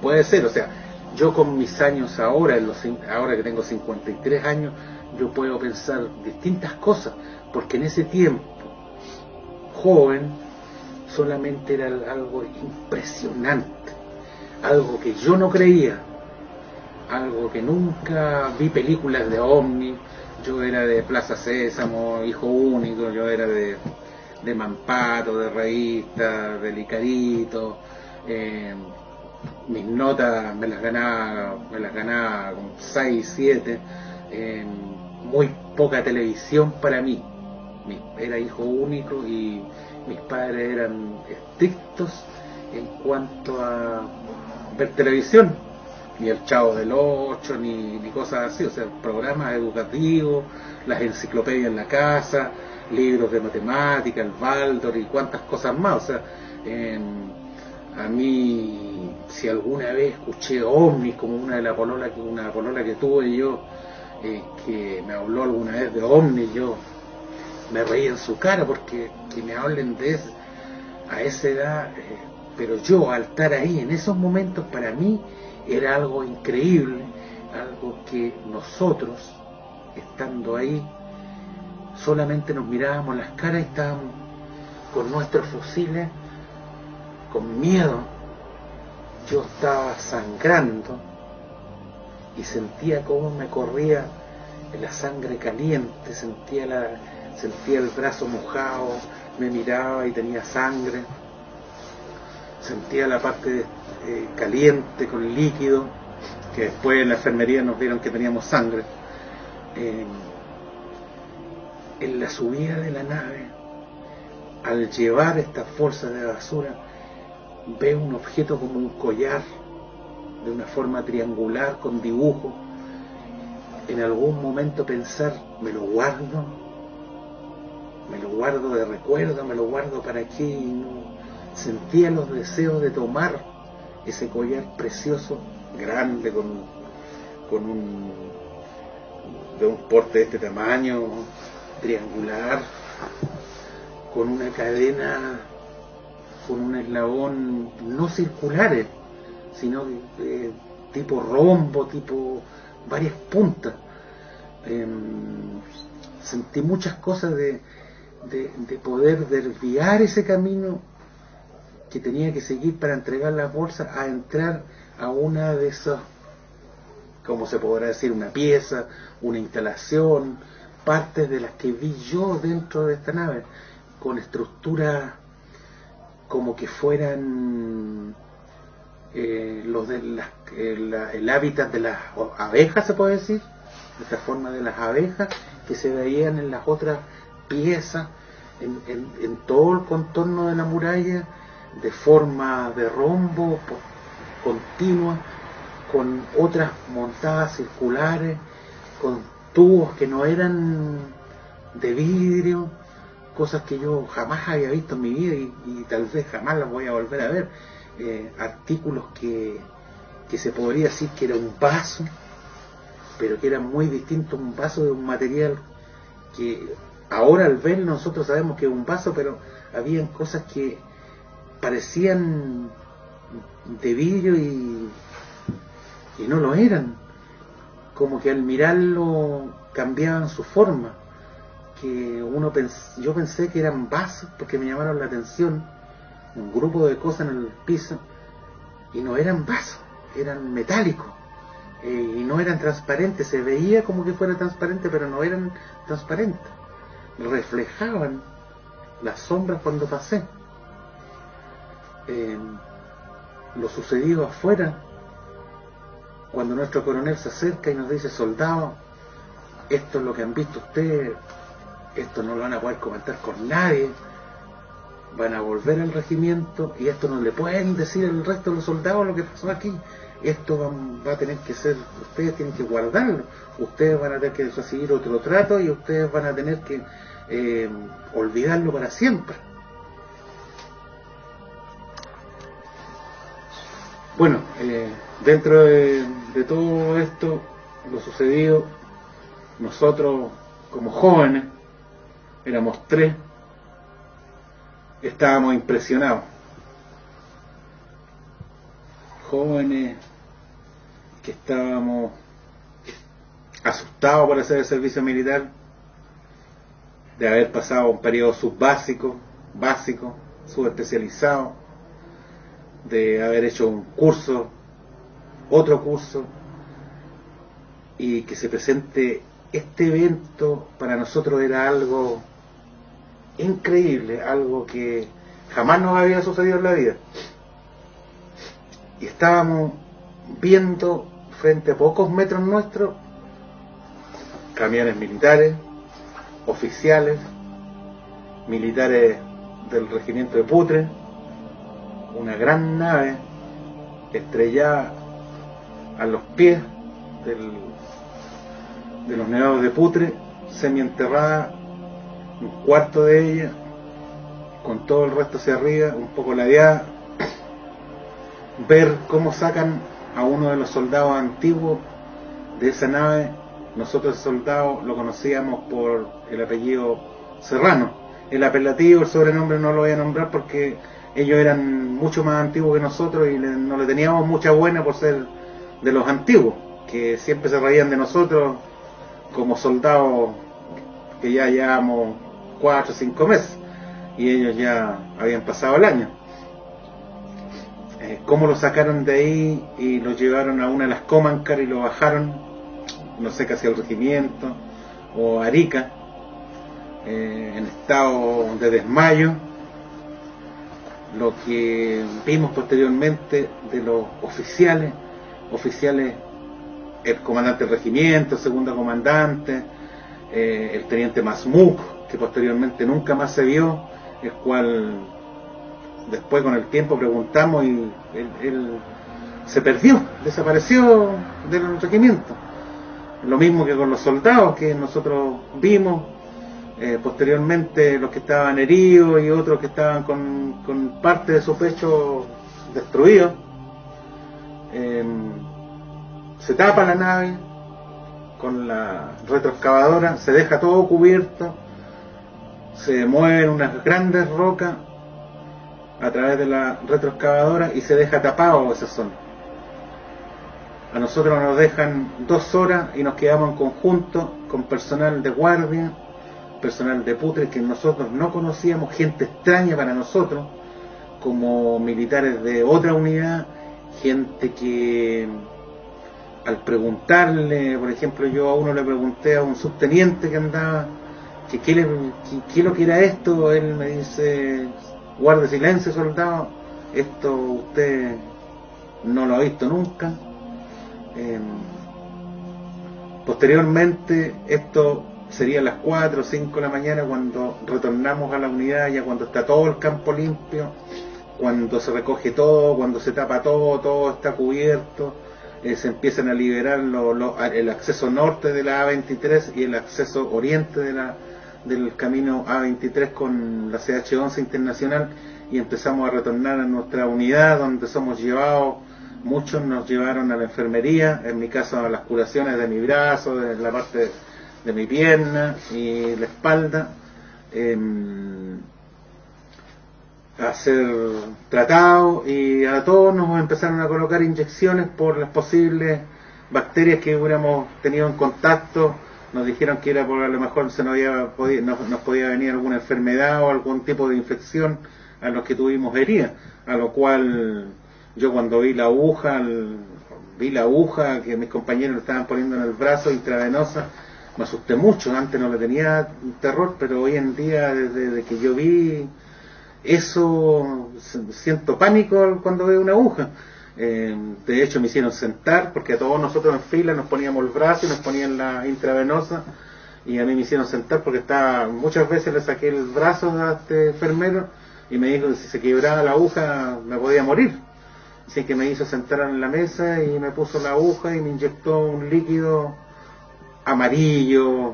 Puede ser, o sea, yo con mis años ahora que tengo 53 años, yo puedo pensar distintas cosas, porque en ese tiempo, joven, solamente era algo impresionante, algo que yo no creía, algo que nunca vi películas de ovni. Yo era de Plaza Sésamo, hijo único, yo era de Mampato, de revista, de Licarito. Mis notas me las ganaba con 6, 7, muy poca televisión para mí. Era hijo único y mis padres eran estrictos en cuanto a ver televisión, ni el Chavo del Ocho, ni cosas así, o sea, programas educativos, las enciclopedias en la casa, libros de matemática, el Baldor y cuantas cosas más. O sea, a mí, si alguna vez escuché ovnis, como una polola que tuve yo, que me habló alguna vez de ovnis, yo me reí en su cara, porque que me hablen de eso a esa edad, pero yo al estar ahí en esos momentos, para mí era algo increíble, algo que nosotros, estando ahí, solamente nos mirábamos las caras y estábamos con nuestros fusiles con miedo. Yo estaba sangrando y sentía cómo me corría la sangre caliente, sentía el brazo mojado, me miraba y tenía sangre, sentía la parte caliente con líquido, que después en la enfermería nos vieron que teníamos sangre. En la subida de la nave, al llevar estas bolsas de basura, veo un objeto como un collar de una forma triangular con dibujo. En algún momento pensar, me lo guardo de recuerdo, me lo guardo para qué, y no sentía los deseos de tomar ese collar precioso, grande, de un porte de este tamaño, triangular, con una cadena, con un eslabón no circulares, sino tipo rombo, tipo varias puntas. Sentí muchas cosas de poder desviar ese camino que tenía que seguir para entregar las bolsas, a entrar a una de esas, como se podrá decir, una pieza, una instalación, partes de las que vi yo dentro de esta nave, con estructuras como que fueran el hábitat de las abejas, se puede decir, de esta forma de las abejas que se veían en las otras piezas, en todo el contorno de la muralla, de forma de rombo continua, con otras montadas circulares, con tubos que no eran de vidrio, cosas que yo jamás había visto en mi vida y tal vez jamás las voy a volver a ver. Artículos que se podría decir que era un vaso, pero que era muy distinto a un vaso de un material que ahora al ver nosotros sabemos que es un vaso, pero habían cosas que parecían de vidrio y no lo eran, como que al mirarlo cambiaban su forma, que yo pensé que eran vasos porque me llamaron la atención, un grupo de cosas en el piso, y no eran vasos, eran metálicos, y no eran transparentes, se veía como que fuera transparente, pero no eran transparentes, reflejaban las sombras cuando pasé. Lo sucedido afuera, cuando nuestro coronel se acerca y nos dice: soldado, esto es lo que han visto ustedes, esto no lo van a poder comentar con nadie, van a volver al regimiento y esto no le pueden decir al resto de los soldados lo que pasó aquí, esto va a tener que ser, ustedes tienen que guardarlo, ustedes van a tener que recibir otro trato y ustedes van a tener que olvidarlo para siempre. Bueno, dentro de todo esto, lo sucedido, nosotros como jóvenes, éramos 3, estábamos impresionados. Jóvenes que estábamos asustados por hacer el servicio militar, de haber pasado un periodo subbásico, básico, subespecializado, de haber hecho un curso, otro curso, y que se presente este evento para nosotros era algo increíble, algo que jamás nos había sucedido en la vida. Y estábamos viendo frente a pocos metros nuestros camiones militares, oficiales, militares del regimiento de Putre, una gran nave estrellada a los pies de los nevados de Putre, semienterrada, un cuarto de ella, con todo el resto hacia arriba, un poco ladeada. Ver cómo sacan a uno de los soldados antiguos de esa nave. Nosotros ese soldado lo conocíamos por el apellido Serrano. El apelativo, el sobrenombre no lo voy a nombrar porque ellos eran mucho más antiguos que nosotros y no le teníamos mucha buena por ser de los antiguos, que siempre se reían de nosotros como soldados que ya llevábamos 4 o 5 meses y ellos ya habían pasado el año. cómo lo sacaron de ahí y lo llevaron a una de las Comancar y lo bajaron, no sé, casi al regimiento o a Arica, en estado de desmayo. Lo que vimos posteriormente de los oficiales, el comandante del regimiento, segundo comandante, el teniente Masmuk, que posteriormente nunca más se vio, el cual después con el tiempo preguntamos y él se perdió, desapareció del regimiento. Lo mismo que con los soldados que nosotros vimos, posteriormente los que estaban heridos y otros que estaban con parte de su pecho destruido. Se tapa la nave con la retroexcavadora, se deja todo cubierto, se mueven unas grandes rocas a través de la retroexcavadora y se deja tapado esa zona. A nosotros nos dejan 2 horas y nos quedamos en conjunto con personal de guardia, personal de putre que nosotros no conocíamos, gente extraña para nosotros, como militares de otra unidad, gente que al preguntarle, por ejemplo, yo a uno le pregunté a un subteniente que andaba, que qué lo que era esto, él me dice: guarde silencio, soldado, esto usted no lo ha visto nunca. Posteriormente, esto sería las 4 o 5 de la mañana cuando retornamos a la unidad, ya cuando está todo el campo limpio, cuando se recoge todo, cuando se tapa todo, todo está cubierto, se empiezan a liberar el acceso norte de la A23 y el acceso oriente del camino A23 con la CH11 internacional, y empezamos a retornar a nuestra unidad donde somos llevados. Muchos nos llevaron a la enfermería, en mi caso a las curaciones de mi brazo, de la parte de mi pierna y la espalda, a ser tratados, y a todos nos empezaron a colocar inyecciones por las posibles bacterias que hubiéramos tenido en contacto. Nos dijeron que era por a lo mejor nos podía venir alguna enfermedad o algún tipo de infección a los que tuvimos heridas, a lo cual yo cuando vi la aguja que mis compañeros estaban poniendo en el brazo intravenosa, me asusté mucho. Antes no le tenía terror, pero hoy en día, desde que yo vi eso, siento pánico cuando veo una aguja. De hecho me hicieron sentar, porque a todos nosotros en fila nos poníamos el brazo y nos ponían la intravenosa, y a mí me hicieron sentar porque muchas veces le saqué el brazo a este enfermero y me dijo que si se quebraba la aguja me podía morir. Así que me hizo sentar en la mesa y me puso la aguja y me inyectó un líquido amarillo,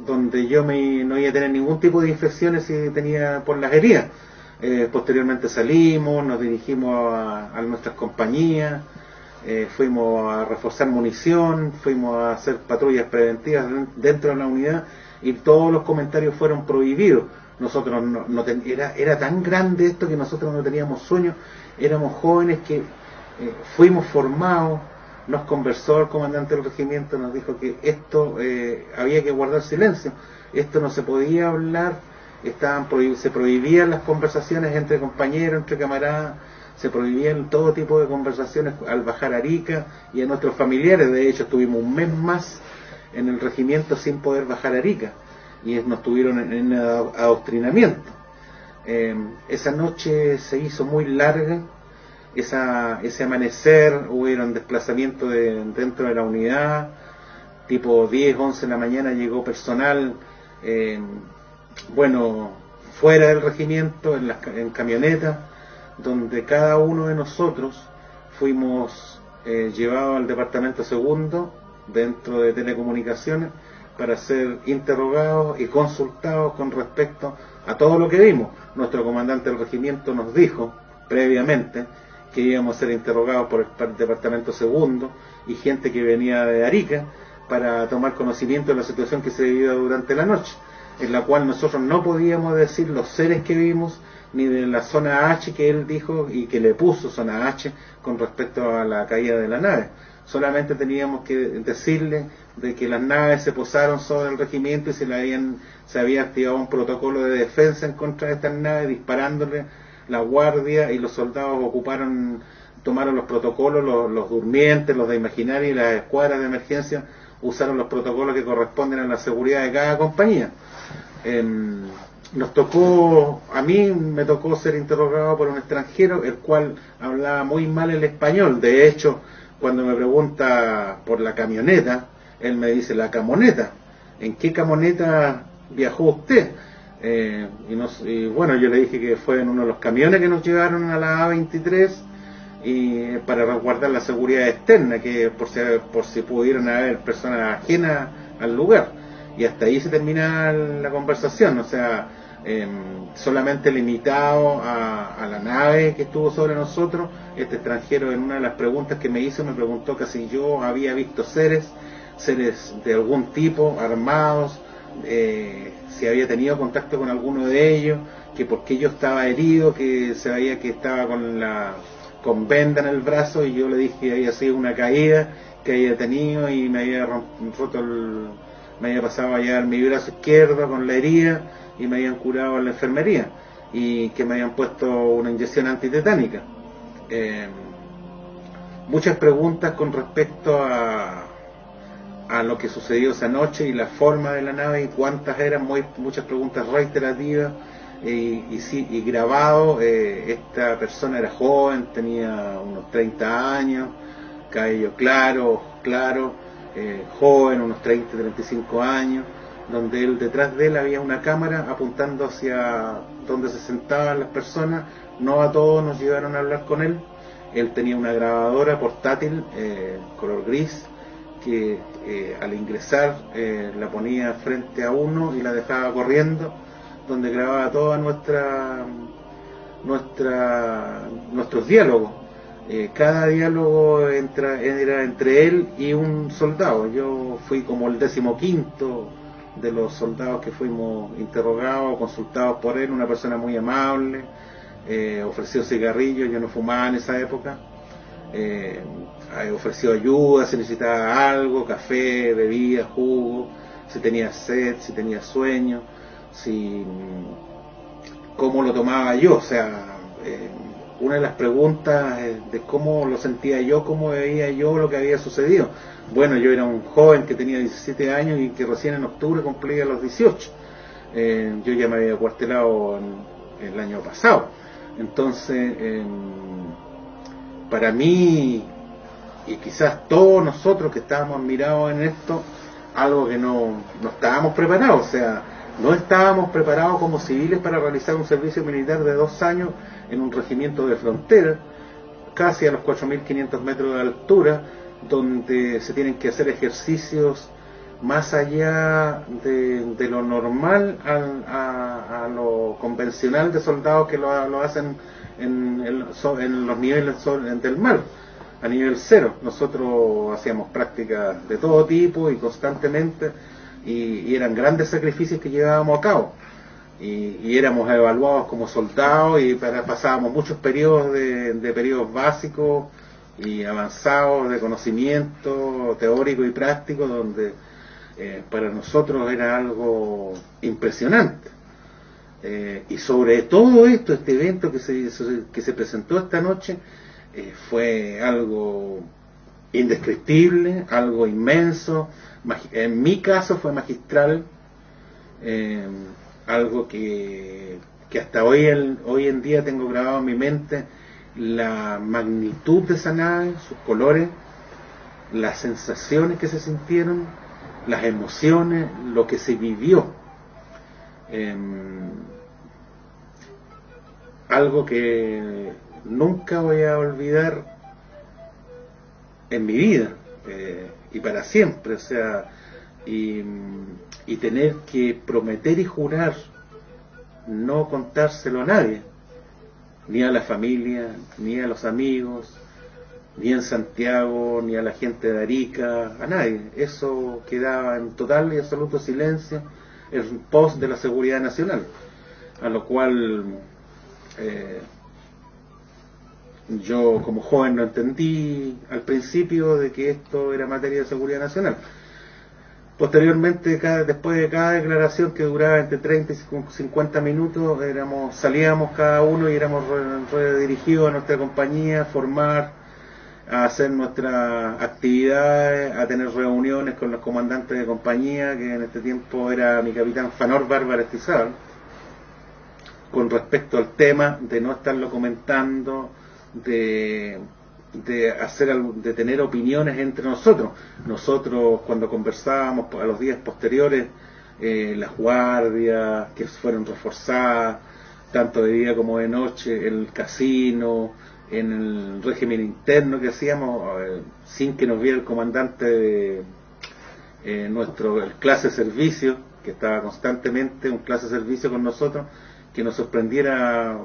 donde yo no iba a tener ningún tipo de infecciones si tenía por las heridas. Posteriormente salimos, nos dirigimos a nuestras compañías, fuimos a reforzar munición, fuimos a hacer patrullas preventivas dentro de la unidad, y todos los comentarios fueron prohibidos. Nosotros era tan grande esto que nosotros no teníamos sueño, éramos jóvenes que fuimos formados. Nos conversó el comandante del regimiento, nos dijo que esto había que guardar silencio, esto no se podía hablar, se prohibían las conversaciones entre compañeros, entre camaradas, se prohibían todo tipo de conversaciones al bajar a Arica y a nuestros familiares. De hecho, estuvimos un mes más en el regimiento sin poder bajar a Arica, y nos tuvieron en adoctrinamiento. Esa noche se hizo muy larga. Ese amanecer hubieron desplazamientos dentro de la unidad, tipo 10, 11 de la mañana llegó personal, fuera del regimiento, en camionetas, donde cada uno de nosotros fuimos llevados al departamento segundo, dentro de telecomunicaciones, para ser interrogados y consultados con respecto a todo lo que vimos. Nuestro comandante del regimiento nos dijo previamente que íbamos a ser interrogados por el departamento segundo y gente que venía de Arica, para tomar conocimiento de la situación que se vivía durante la noche, en la cual nosotros no podíamos decir los seres que vimos, ni de la zona H que él dijo y que le puso zona H con respecto a la caída de la nave. Solamente teníamos que decirle de que las naves se posaron sobre el regimiento y se había activado un protocolo de defensa en contra de estas naves, disparándole la guardia y los soldados tomaron los protocolos, los durmientes, los de imaginaria y las escuadras de emergencia usaron los protocolos que corresponden a la seguridad de cada compañía. A mí me tocó ser interrogado por un extranjero, el cual hablaba muy mal el español. De hecho, cuando me pregunta por la camioneta, él me dice, la camoneta, ¿en qué camioneta viajó usted? Y bueno, yo le dije que fue en uno de los camiones que nos llevaron a la A23 y para resguardar la seguridad externa, que por si pudieran haber personas ajenas al lugar. Y hasta ahí se termina la conversación, o sea, solamente limitado a la nave que estuvo sobre nosotros. Este extranjero, en una de las preguntas que me hizo, me preguntó que si yo había visto seres de algún tipo, armados, si había tenido contacto con alguno de ellos, que por qué yo estaba herido, que se veía que estaba con venda en el brazo, y yo le dije que había sido una caída que había tenido y me había me había pasado a llevar mi brazo izquierdo con la herida y me habían curado en la enfermería y que me habían puesto una inyección antitetánica. Muchas preguntas con respecto a lo que sucedió esa noche y la forma de la nave y cuántas eran, muchas preguntas reiterativas y grabado. Esta persona era joven, tenía unos 30 años, cabello claro, ojos claros, joven, unos 30, 35 años, donde detrás de él había una cámara apuntando hacia donde se sentaban las personas. No a todos nos llegaron a hablar con él. Él tenía una grabadora portátil color gris que al ingresar la ponía frente a uno y la dejaba corriendo, donde grababa toda nuestros diálogos. Cada diálogo era entre él y un soldado. Yo fui como el 15º de los soldados que fuimos interrogados, consultados por él, una persona muy amable, ofreció cigarrillos, yo no fumaba en esa época, ofreció ayuda, si necesitaba algo, café, bebida, jugo, si tenía sed, si tenía sueño, cómo lo tomaba yo, o sea, una de las preguntas de cómo lo sentía yo, cómo veía yo lo que había sucedido. Bueno, yo era un joven que tenía 17 años y que recién en octubre cumplía los 18. Yo ya me había acuartelado el año pasado. Entonces, para mí, y quizás todos nosotros que estábamos admirados en esto, algo que no estábamos preparados, o sea, no estábamos preparados como civiles para realizar un servicio militar de 2 años en un regimiento de frontera, casi a los 4.500 metros de altura, donde se tienen que hacer ejercicios más allá de lo normal a lo convencional de soldados que lo hacen en los niveles del mar, a nivel cero. Nosotros hacíamos prácticas de todo tipo y constantemente, y eran grandes sacrificios que llevábamos a cabo. Y éramos evaluados como soldados y pasábamos muchos periodos de periodos básicos y avanzados de conocimiento teórico y práctico, donde para nosotros era algo impresionante. Y sobre todo esto, este evento que se presentó esta noche, fue algo indescriptible, algo inmenso. En mi caso fue magistral, algo que hasta hoy en día tengo grabado en mi mente, la magnitud de esa nave, sus colores, las sensaciones que se sintieron, las emociones, lo que se vivió. Algo que nunca voy a olvidar en mi vida, y para siempre, o sea, y tener que prometer y jurar no contárselo a nadie, ni a la familia, ni a los amigos, ni en Santiago, ni a la gente de Arica, a nadie. Eso quedaba en total y absoluto silencio en pos de la seguridad nacional, a lo cual yo como joven no entendí al principio de que esto era materia de seguridad nacional. Posteriormente, después de cada declaración, que duraba entre 30 y 50 minutos, salíamos cada uno y éramos redirigidos a nuestra compañía, a formar, a hacer nuestras actividades, a tener reuniones con los comandantes de compañía, que en este tiempo era mi capitán Fanor Bárbara Estizal, con respecto al tema de no estarlo comentando, de tener opiniones entre nosotros. Nosotros, cuando conversábamos a los días posteriores, las guardias que fueron reforzadas, tanto de día como de noche, el casino, en el régimen interno que hacíamos, sin que nos viera el comandante de el clase de servicio, que estaba constantemente un clase de servicio con nosotros, que nos sorprendiera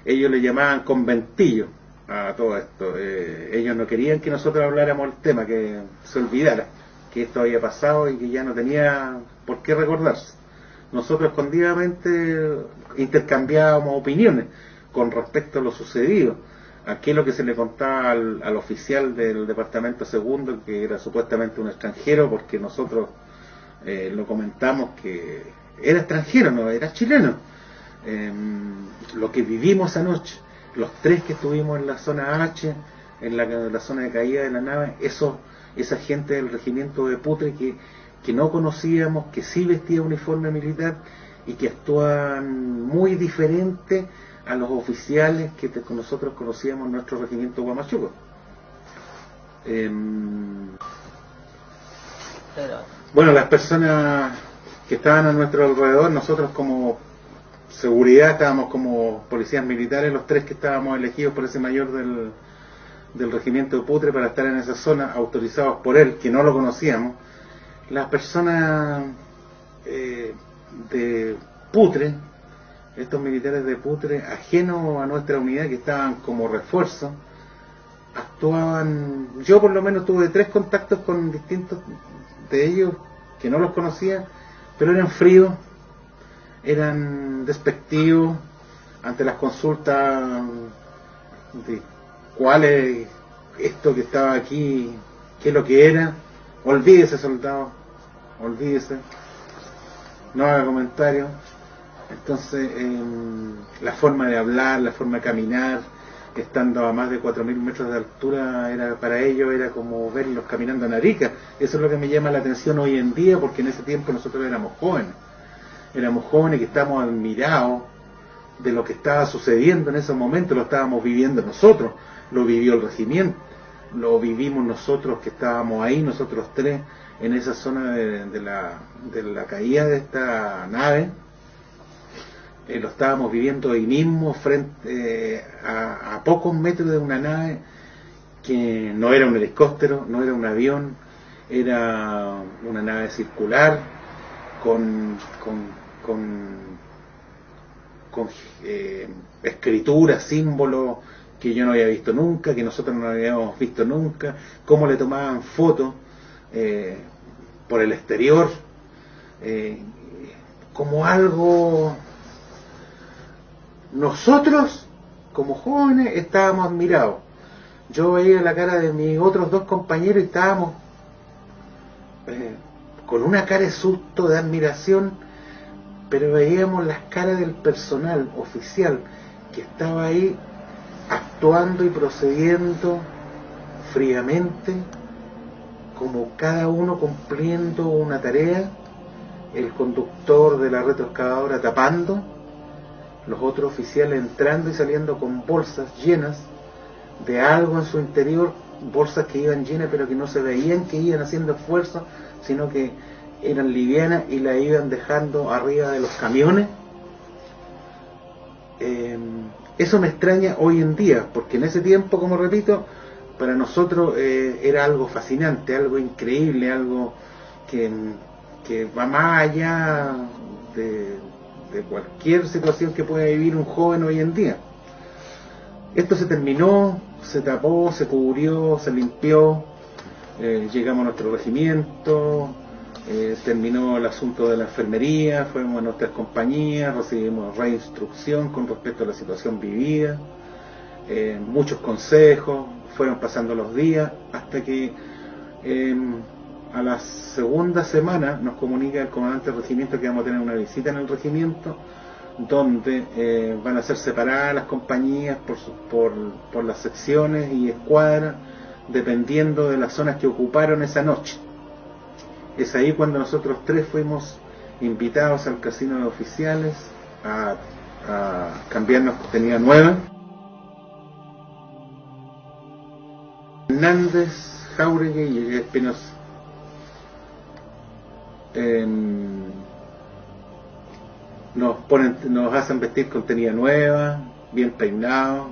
ellos le llamaban conventillo a todo esto. Ellos no querían que nosotros habláramos del tema, que se olvidara que esto había pasado y que ya no tenía por qué recordarse. Nosotros escondidamente intercambiábamos opiniones con respecto a lo sucedido, a qué es lo que se le contaba al oficial del departamento segundo, que era supuestamente un extranjero, porque nosotros lo comentamos que era extranjero, no era chileno. Lo que vivimos anoche, los tres que estuvimos en la zona H, en la zona de caída de la nave, esa gente del regimiento de Putre que no conocíamos, que sí vestía uniforme militar y que actuaban muy diferente a los oficiales que nosotros conocíamos en nuestro regimiento Huamachuco. Bueno, las personas que estaban a nuestro alrededor, nosotros como seguridad estábamos como policías militares, los tres que estábamos elegidos por ese mayor del regimiento de Putre para estar en esa zona, autorizados por él, que no lo conocíamos. Las personas de Putre, estos militares de Putre, ajenos a nuestra unidad, que estaban como refuerzo, actuaban. Yo por lo menos tuve 3 contactos con distintos de ellos que no los conocía, pero eran fríos, eran despectivos ante las consultas de cuál es esto que estaba aquí, qué es lo que era. Olvídese, soldado, olvídese, no haga comentarios. Entonces, la forma de hablar, la forma de caminar, estando a más de 4.000 metros de altura, para ellos era como verlos caminando en Arica. Eso es lo que me llama la atención hoy en día, porque en ese tiempo nosotros éramos jóvenes que estábamos admirados de lo que estaba sucediendo en ese momento. Lo estábamos viviendo nosotros, lo vivió el regimiento, lo vivimos nosotros que estábamos ahí, nosotros tres, en esa zona de la caída de esta nave. Lo estábamos viviendo ahí mismo, frente a pocos metros de una nave que no era un helicóptero, no era un avión, era una nave circular con escrituras, símbolos que yo no había visto nunca, que nosotros no habíamos visto nunca, cómo le tomaban fotos por el exterior, como algo. Nosotros, como jóvenes, estábamos admirados. Yo veía la cara de mis otros 2 compañeros y estábamos con una cara de susto, de admiración, pero veíamos las caras del personal oficial que estaba ahí actuando y procediendo fríamente, como cada uno cumpliendo una tarea, el conductor de la retroexcavadora tapando, los otros oficiales entrando y saliendo con bolsas llenas de algo en su interior, bolsas que iban llenas pero que no se veían que iban haciendo esfuerzo, sino que eran livianas y la iban dejando arriba de los camiones. Eso me extraña hoy en día, porque en ese tiempo, como repito, para nosotros era algo fascinante, algo increíble, algo que va más allá de cualquier situación que pueda vivir un joven hoy en día. Esto se terminó, se tapó, se cubrió, se limpió, llegamos a nuestro regimiento, terminó el asunto de la enfermería, fuimos a nuestras compañías, recibimos reinstrucción con respecto a la situación vivida, muchos consejos, fueron pasando los días hasta que A la segunda semana nos comunica el comandante del regimiento que vamos a tener una visita en el regimiento, donde van a ser separadas las compañías por las secciones y escuadras, dependiendo de las zonas que ocuparon esa noche. Es ahí cuando nosotros tres fuimos invitados al casino de oficiales a cambiarnos, tenía nueva. Hernández, Jáuregui y Espinosa. Nos hacen vestir con tenida nueva, bien peinados,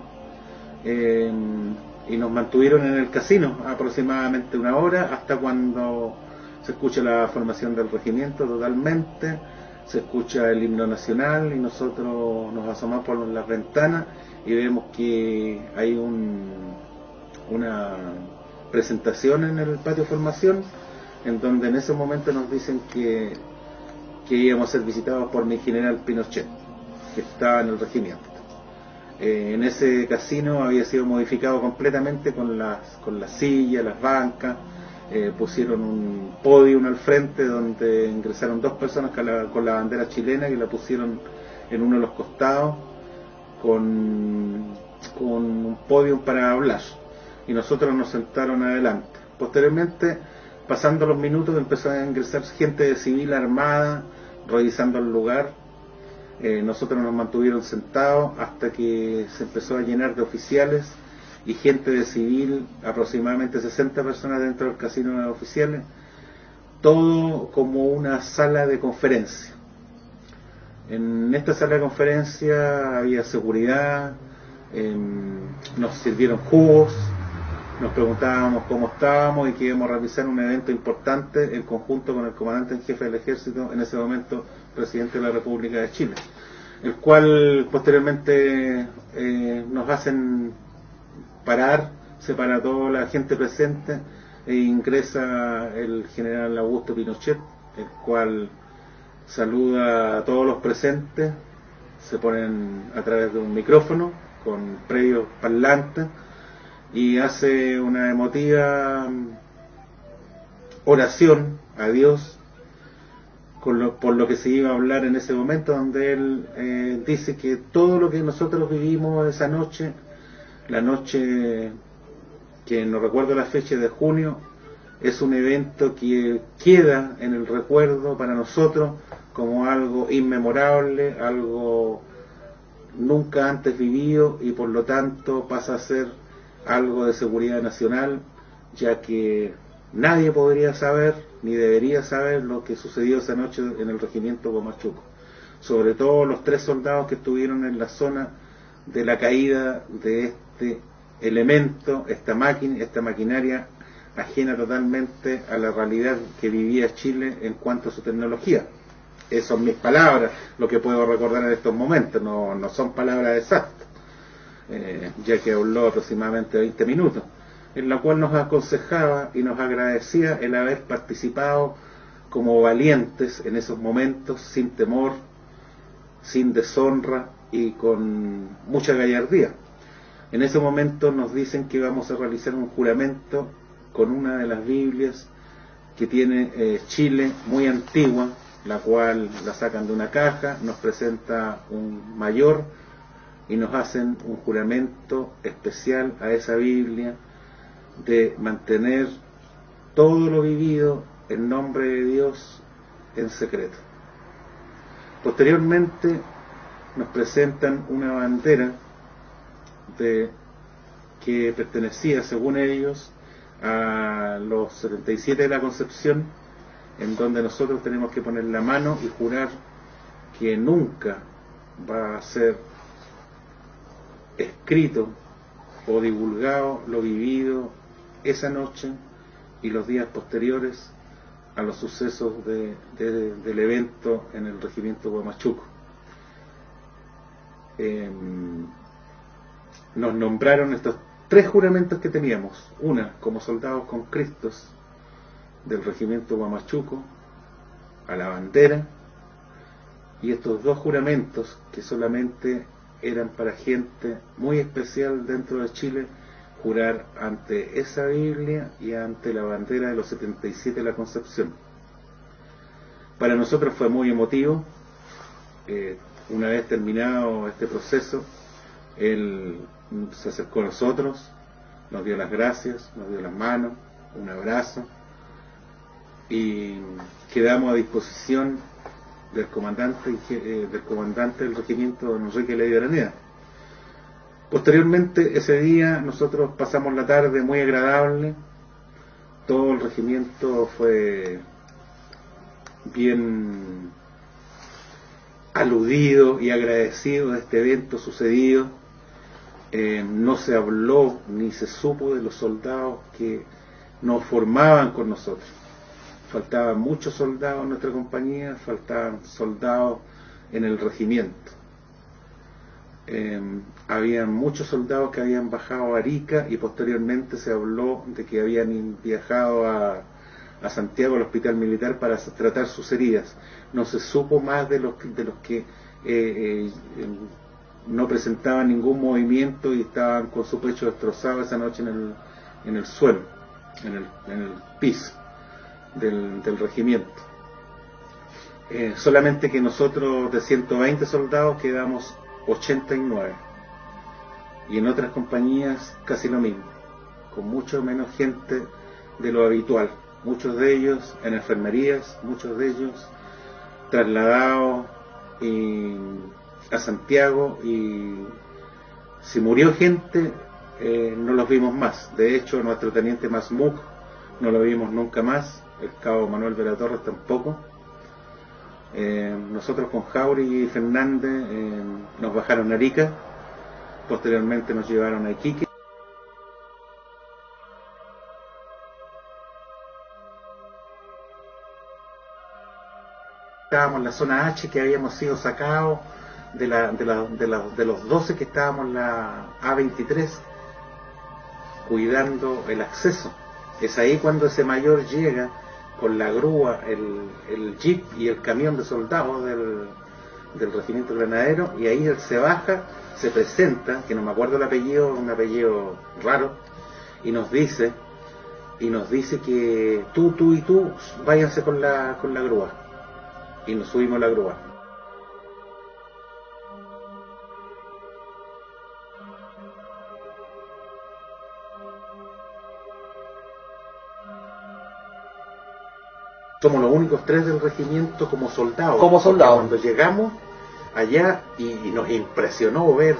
y nos mantuvieron en el casino aproximadamente una hora, hasta cuando se escucha la formación del regimiento totalmente, se escucha el himno nacional y nosotros nos asomamos por las ventanas y vemos que hay una presentación en el patio de formación, en donde en ese momento nos dicen que íbamos a ser visitados por mi general Pinochet, que estaba en el regimiento. En ese casino había sido modificado completamente con las sillas, las bancas, pusieron un podio al frente donde ingresaron dos personas con la bandera chilena y la pusieron en uno de los costados con un podio para hablar, y nosotros nos sentaron adelante. Posteriormente, pasando los minutos, empezó a ingresar gente de civil armada revisando el lugar. Nosotros nos mantuvieron sentados hasta que se empezó a llenar de oficiales y gente de civil, aproximadamente 60 personas dentro del casino de oficiales, todo como una sala de conferencia. En esta sala de conferencia había seguridad, nos sirvieron jugos, nos preguntábamos cómo estábamos y que íbamos a realizar un evento importante en conjunto con el comandante en jefe del ejército, en ese momento presidente de la República de Chile, el cual posteriormente nos hacen parar, se para toda la gente presente e ingresa el general Augusto Pinochet, el cual saluda a todos los presentes, se ponen a través de un micrófono con previos parlantes y hace una emotiva oración a Dios por lo que se iba a hablar en ese momento, donde él dice que todo lo que nosotros vivimos esa noche, la noche que no recuerdo la fecha de junio, es un evento que queda en el recuerdo para nosotros como algo inmemorable, algo nunca antes vivido, y por lo tanto pasa a ser algo de seguridad nacional, ya que nadie podría saber ni debería saber lo que sucedió esa noche en el regimiento Huamachuco, sobre todo los 3 soldados que estuvieron en la zona de la caída de este elemento, esta maquinaria ajena totalmente a la realidad que vivía Chile en cuanto a su tecnología. Esas son mis palabras, lo que puedo recordar en estos momentos, no son palabras exactas, ya que habló aproximadamente 20 minutos, en la cual nos aconsejaba y nos agradecía el haber participado como valientes en esos momentos, sin temor, sin deshonra y con mucha gallardía. En ese momento nos dicen que vamos a realizar un juramento con una de las Biblias que tiene Chile, muy antigua, la cual la sacan de una caja, nos presenta un mayor y nos hacen un juramento especial a esa Biblia de mantener todo lo vivido en nombre de Dios en secreto. Posteriormente nos presentan una bandera que pertenecía, según ellos, a los 77 de la Concepción, en donde nosotros tenemos que poner la mano y jurar que nunca va a ser escrito o divulgado lo vivido esa noche y los días posteriores a los sucesos del evento en el regimiento Huamachuco. Nos nombraron estos 3 juramentos que teníamos, una como soldados con Cristos del regimiento Huamachuco, a la bandera, y estos 2 juramentos que solamente eran para gente muy especial dentro de Chile, jurar ante esa Biblia y ante la bandera de los 77 de la Concepción. Para nosotros fue muy emotivo. Una vez terminado este proceso, él se acercó a nosotros, nos dio las gracias, nos dio las manos, un abrazo, y quedamos a disposición del comandante del regimiento, don Enrique Ley de Araneda. Posteriormente, ese día, nosotros pasamos la tarde muy agradable. Todo el regimiento fue bien aludido y agradecido de este evento sucedido. No se habló ni se supo de los soldados que nos formaban con nosotros. Faltaban muchos soldados en nuestra compañía, faltaban soldados en el regimiento. Habían muchos soldados que habían bajado a Arica y posteriormente se habló de que habían viajado a Santiago, al hospital militar, para tratar sus heridas. No se supo más de los que no presentaban ningún movimiento y estaban con su pecho destrozado esa noche en el suelo, en el piso del regimiento. Solamente que nosotros de 120 soldados quedamos 89, y en otras compañías casi lo mismo, con mucho menos gente de lo habitual, muchos de ellos en enfermerías, muchos de ellos trasladados a Santiago, y si murió gente no los vimos más. De hecho, nuestro teniente Masmuc no lo vimos nunca más, el cabo Manuel Vera Torres tampoco. Nosotros con Jauregui y Fernández nos bajaron a Arica, posteriormente nos llevaron a Iquique. Estábamos en la zona H, que habíamos sido sacados de los 12 que estábamos en la A23 cuidando el acceso. Es ahí cuando ese mayor llega con la grúa, el jeep y el camión de soldados del regimiento granadero, y ahí él se baja, se presenta, que no me acuerdo el apellido, un apellido raro, y nos dice que tú y tú váyanse con la grúa, y nos subimos a la grúa. Somos los únicos 3 del regimiento como soldados. Como soldados. Cuando llegamos allá y nos impresionó ver,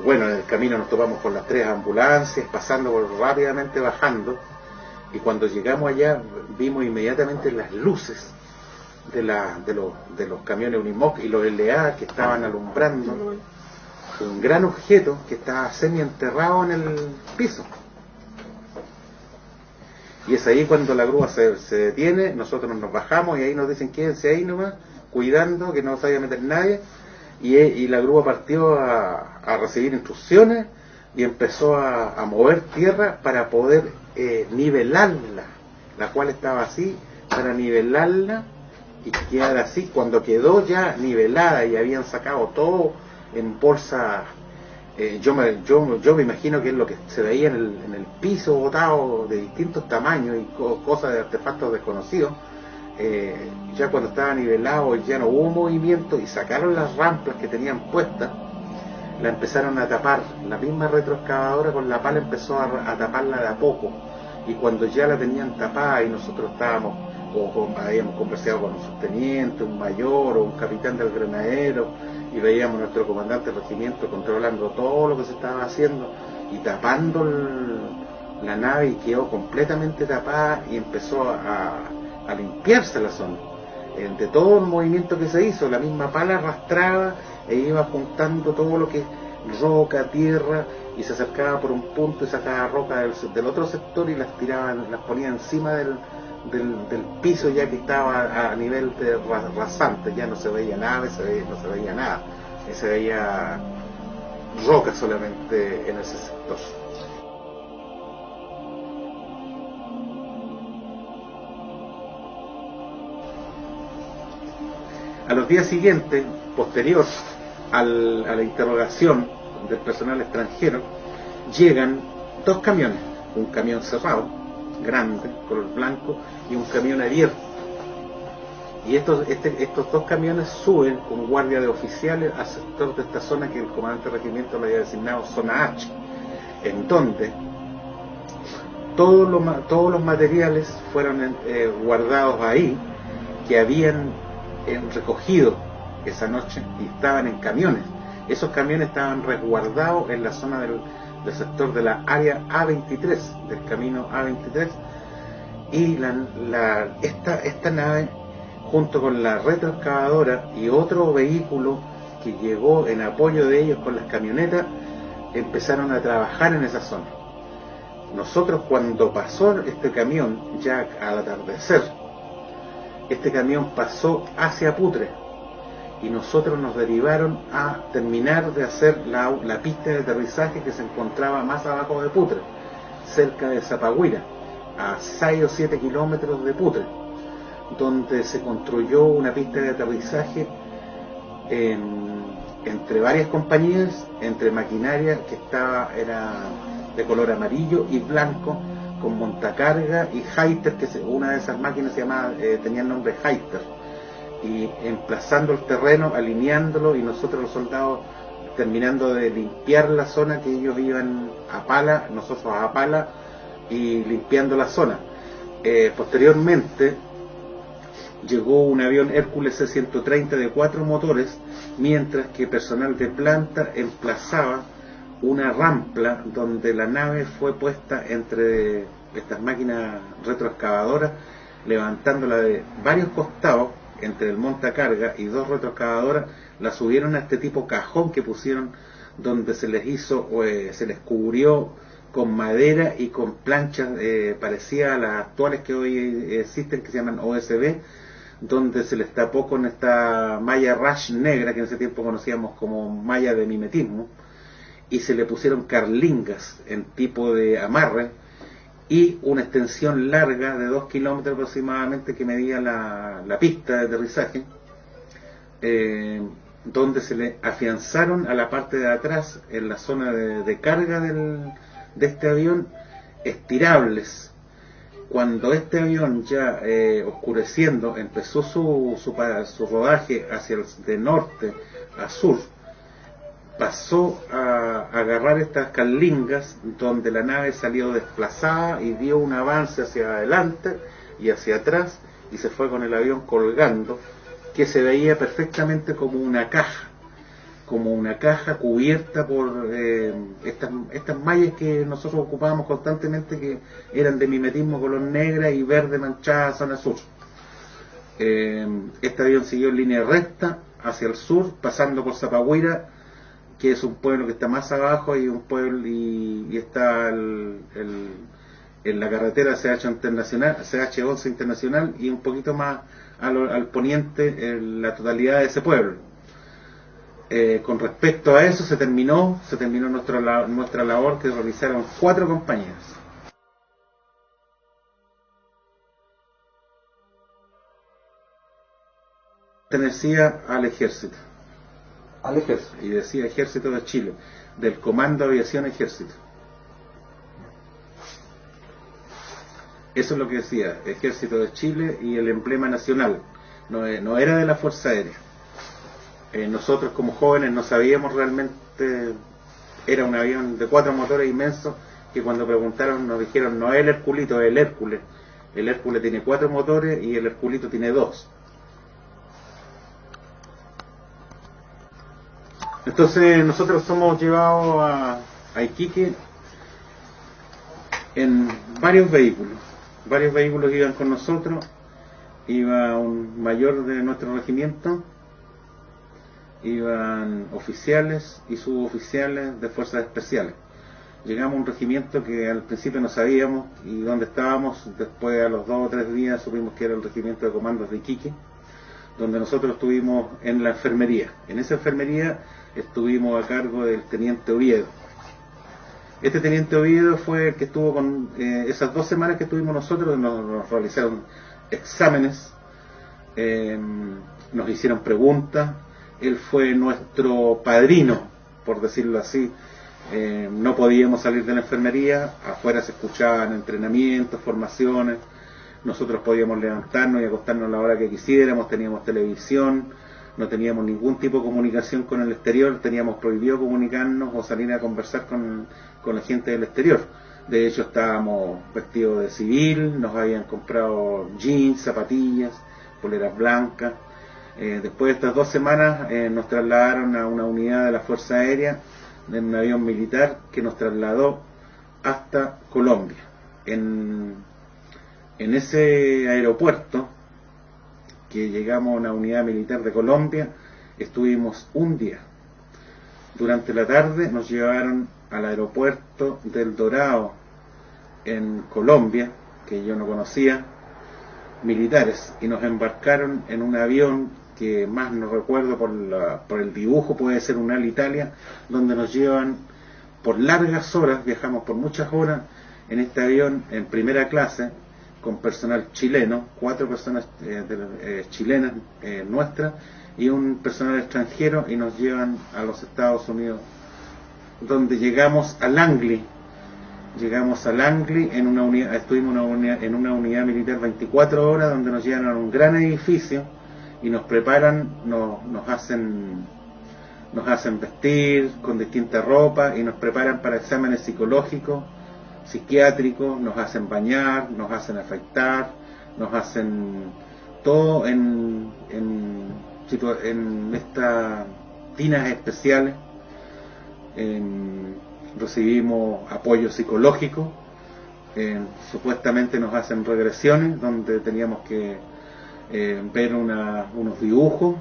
bueno, en el camino nos topamos con las 3 ambulancias, pasando rápidamente bajando, y cuando llegamos allá vimos inmediatamente las luces de los camiones Unimog y los LA que estaban alumbrando un gran objeto que estaba semi enterrado en el piso. Y es ahí cuando la grúa se detiene, nosotros nos bajamos y ahí nos dicen quédense ahí nomás, cuidando que no se vaya a meter nadie, y la grúa partió a recibir instrucciones y empezó a mover tierra para poder nivelarla, la cual estaba así, para nivelarla y quedar así. Cuando quedó ya nivelada y habían sacado todo en bolsa, yo me imagino que es lo que se veía en el piso botado de distintos tamaños y cosas de artefactos desconocidos. Ya cuando estaba nivelado ya no hubo movimiento y sacaron las ramplas que tenían puestas, la empezaron a tapar. La misma retroexcavadora con la pala empezó a taparla de a poco, y cuando ya la tenían tapada y nosotros estábamos habíamos conversado con un subteniente, un mayor o un capitán del granadero, y veíamos a nuestro comandante del regimiento controlando todo lo que se estaba haciendo y tapando la nave, y quedó completamente tapada y empezó a limpiarse la zona. De todo el movimiento que se hizo, la misma pala arrastraba e iba juntando todo lo que es roca, tierra, y se acercaba por un punto y sacaba roca del otro sector y las ponía encima del piso, ya que estaba a nivel de rasante, ya no se veía nada, no se veía nada, se veía roca solamente en ese sector. A los días siguientes, posterior a la interrogación del personal extranjero, llegan dos camiones, un camión cerrado, grande, color blanco, y un camión abierto. Y estos dos camiones suben con guardia de oficiales al sector de esta zona que el comandante de regimiento le había designado zona H, en donde todos los materiales fueron guardados ahí, que habían recogido esa noche y estaban en camiones. Esos camiones estaban resguardados en la zona del sector de la área A23, del camino A23, y esta nave, junto con la retroexcavadora y otro vehículo que llegó en apoyo de ellos con las camionetas, empezaron a trabajar en esa zona. Nosotros, cuando pasó este camión, ya al atardecer, este camión pasó hacia Putre, y nosotros nos derivaron a terminar de hacer la pista de aterrizaje que se encontraba más abajo de Putre, cerca de Zapagüira, a 6 o 7 kilómetros de Putre, donde se construyó una pista de aterrizaje entre varias compañías, entre maquinaria que era de color amarillo y blanco, con montacarga y Hayter, que una de esas máquinas tenía el nombre Hayter, y emplazando el terreno, alineándolo, y nosotros los soldados terminando de limpiar la zona, que ellos iban a pala, nosotros a pala, y limpiando la zona. Posteriormente llegó un avión Hércules C-130 de 4 motores, mientras que personal de planta emplazaba una rampa donde la nave fue puesta entre estas máquinas retroexcavadoras, levantándola de varios costados entre el montacarga y 2 retroexcavadoras, la subieron a este tipo cajón que pusieron, donde se les cubrió con madera y con planchas parecidas a las actuales que hoy existen, que se llaman OSB, donde se les tapó con esta malla rash negra, que en ese tiempo conocíamos como malla de mimetismo, y se le pusieron carlingas en tipo de amarre, y una extensión larga de 2 kilómetros aproximadamente que medía la pista de aterrizaje, donde se le afianzaron a la parte de atrás, en la zona de carga de este avión, estirables. Cuando este avión ya oscureciendo empezó su rodaje de norte a sur, pasó a agarrar estas carlingas, donde la nave salió desplazada y dio un avance hacia adelante y hacia atrás, y se fue con el avión colgando, que se veía perfectamente como una caja cubierta por estas mallas que nosotros ocupábamos constantemente, que eran de mimetismo color negra y verde manchada zona sur. Este avión siguió en línea recta hacia el sur, pasando por Zapagüira, que es un pueblo que está más abajo, y un pueblo y está en la carretera CH11 Internacional, y un poquito más al poniente la totalidad de ese pueblo. Con respecto a eso se terminó nuestra labor, que realizaron 4 compañías. Pertenecía al ejército. Y decía Ejército de Chile, del Comando Aviación Ejército. Eso es lo que decía, Ejército de Chile, y el emblema nacional. No era de la Fuerza Aérea. Nosotros como jóvenes no sabíamos realmente, era un avión de 4 motores inmensos, que cuando preguntaron nos dijeron: no es el Herculito, es el Hércules. El Hércules tiene 4 motores y el Herculito tiene 2. Entonces nosotros somos llevados a Iquique en varios vehículos iban con nosotros. Iba un mayor de nuestro regimiento, iban oficiales y suboficiales de fuerzas especiales. Llegamos a un regimiento que al principio no sabíamos y dónde estábamos. Después, a los 2 o 3 días, supimos que era el regimiento de comandos de Iquique, donde nosotros estuvimos en la enfermería. En esa enfermería estuvimos a cargo del teniente Oviedo. Este teniente Oviedo fue el que estuvo con esas 2 semanas que estuvimos nosotros. Nos realizaron exámenes, nos hicieron preguntas. Él fue nuestro padrino, por decirlo así, No podíamos salir de la enfermería, afuera se escuchaban entrenamientos, formaciones, nosotros podíamos levantarnos y acostarnos a la hora que quisiéramos, teníamos televisión, no teníamos ningún tipo de comunicación con el exterior, teníamos prohibido comunicarnos o salir a conversar con la gente del exterior. De hecho estábamos vestidos de civil, nos habían comprado jeans, zapatillas, poleras blancas. Después de estas 2 semanas nos trasladaron a una unidad de la Fuerza Aérea en un avión militar que nos trasladó hasta Colombia. En ese aeropuerto que llegamos a una unidad militar de Colombia, estuvimos un día. Durante la tarde nos llevaron al aeropuerto del Dorado en Colombia, que yo no conocía, militares, y nos embarcaron en un avión que más no recuerdo por el dibujo, puede ser un Alitalia, donde nos llevan por largas horas, viajamos por muchas horas en este avión en primera clase, con personal chileno, 4 personas chilenas nuestras, y un personal extranjero, y nos llevan a los Estados Unidos, donde llegamos a Langley. Llegamos a Langley, estuvimos en una unidad militar 24 horas, donde nos llevan a un gran edificio y nos preparan, nos hacen vestir con distinta ropa y nos preparan para exámenes psicológicos, psiquiátricos, nos hacen bañar, nos hacen afeitar, nos hacen todo en estas tinas especiales. Recibimos apoyo psicológico, supuestamente nos hacen regresiones donde teníamos que ver unos dibujos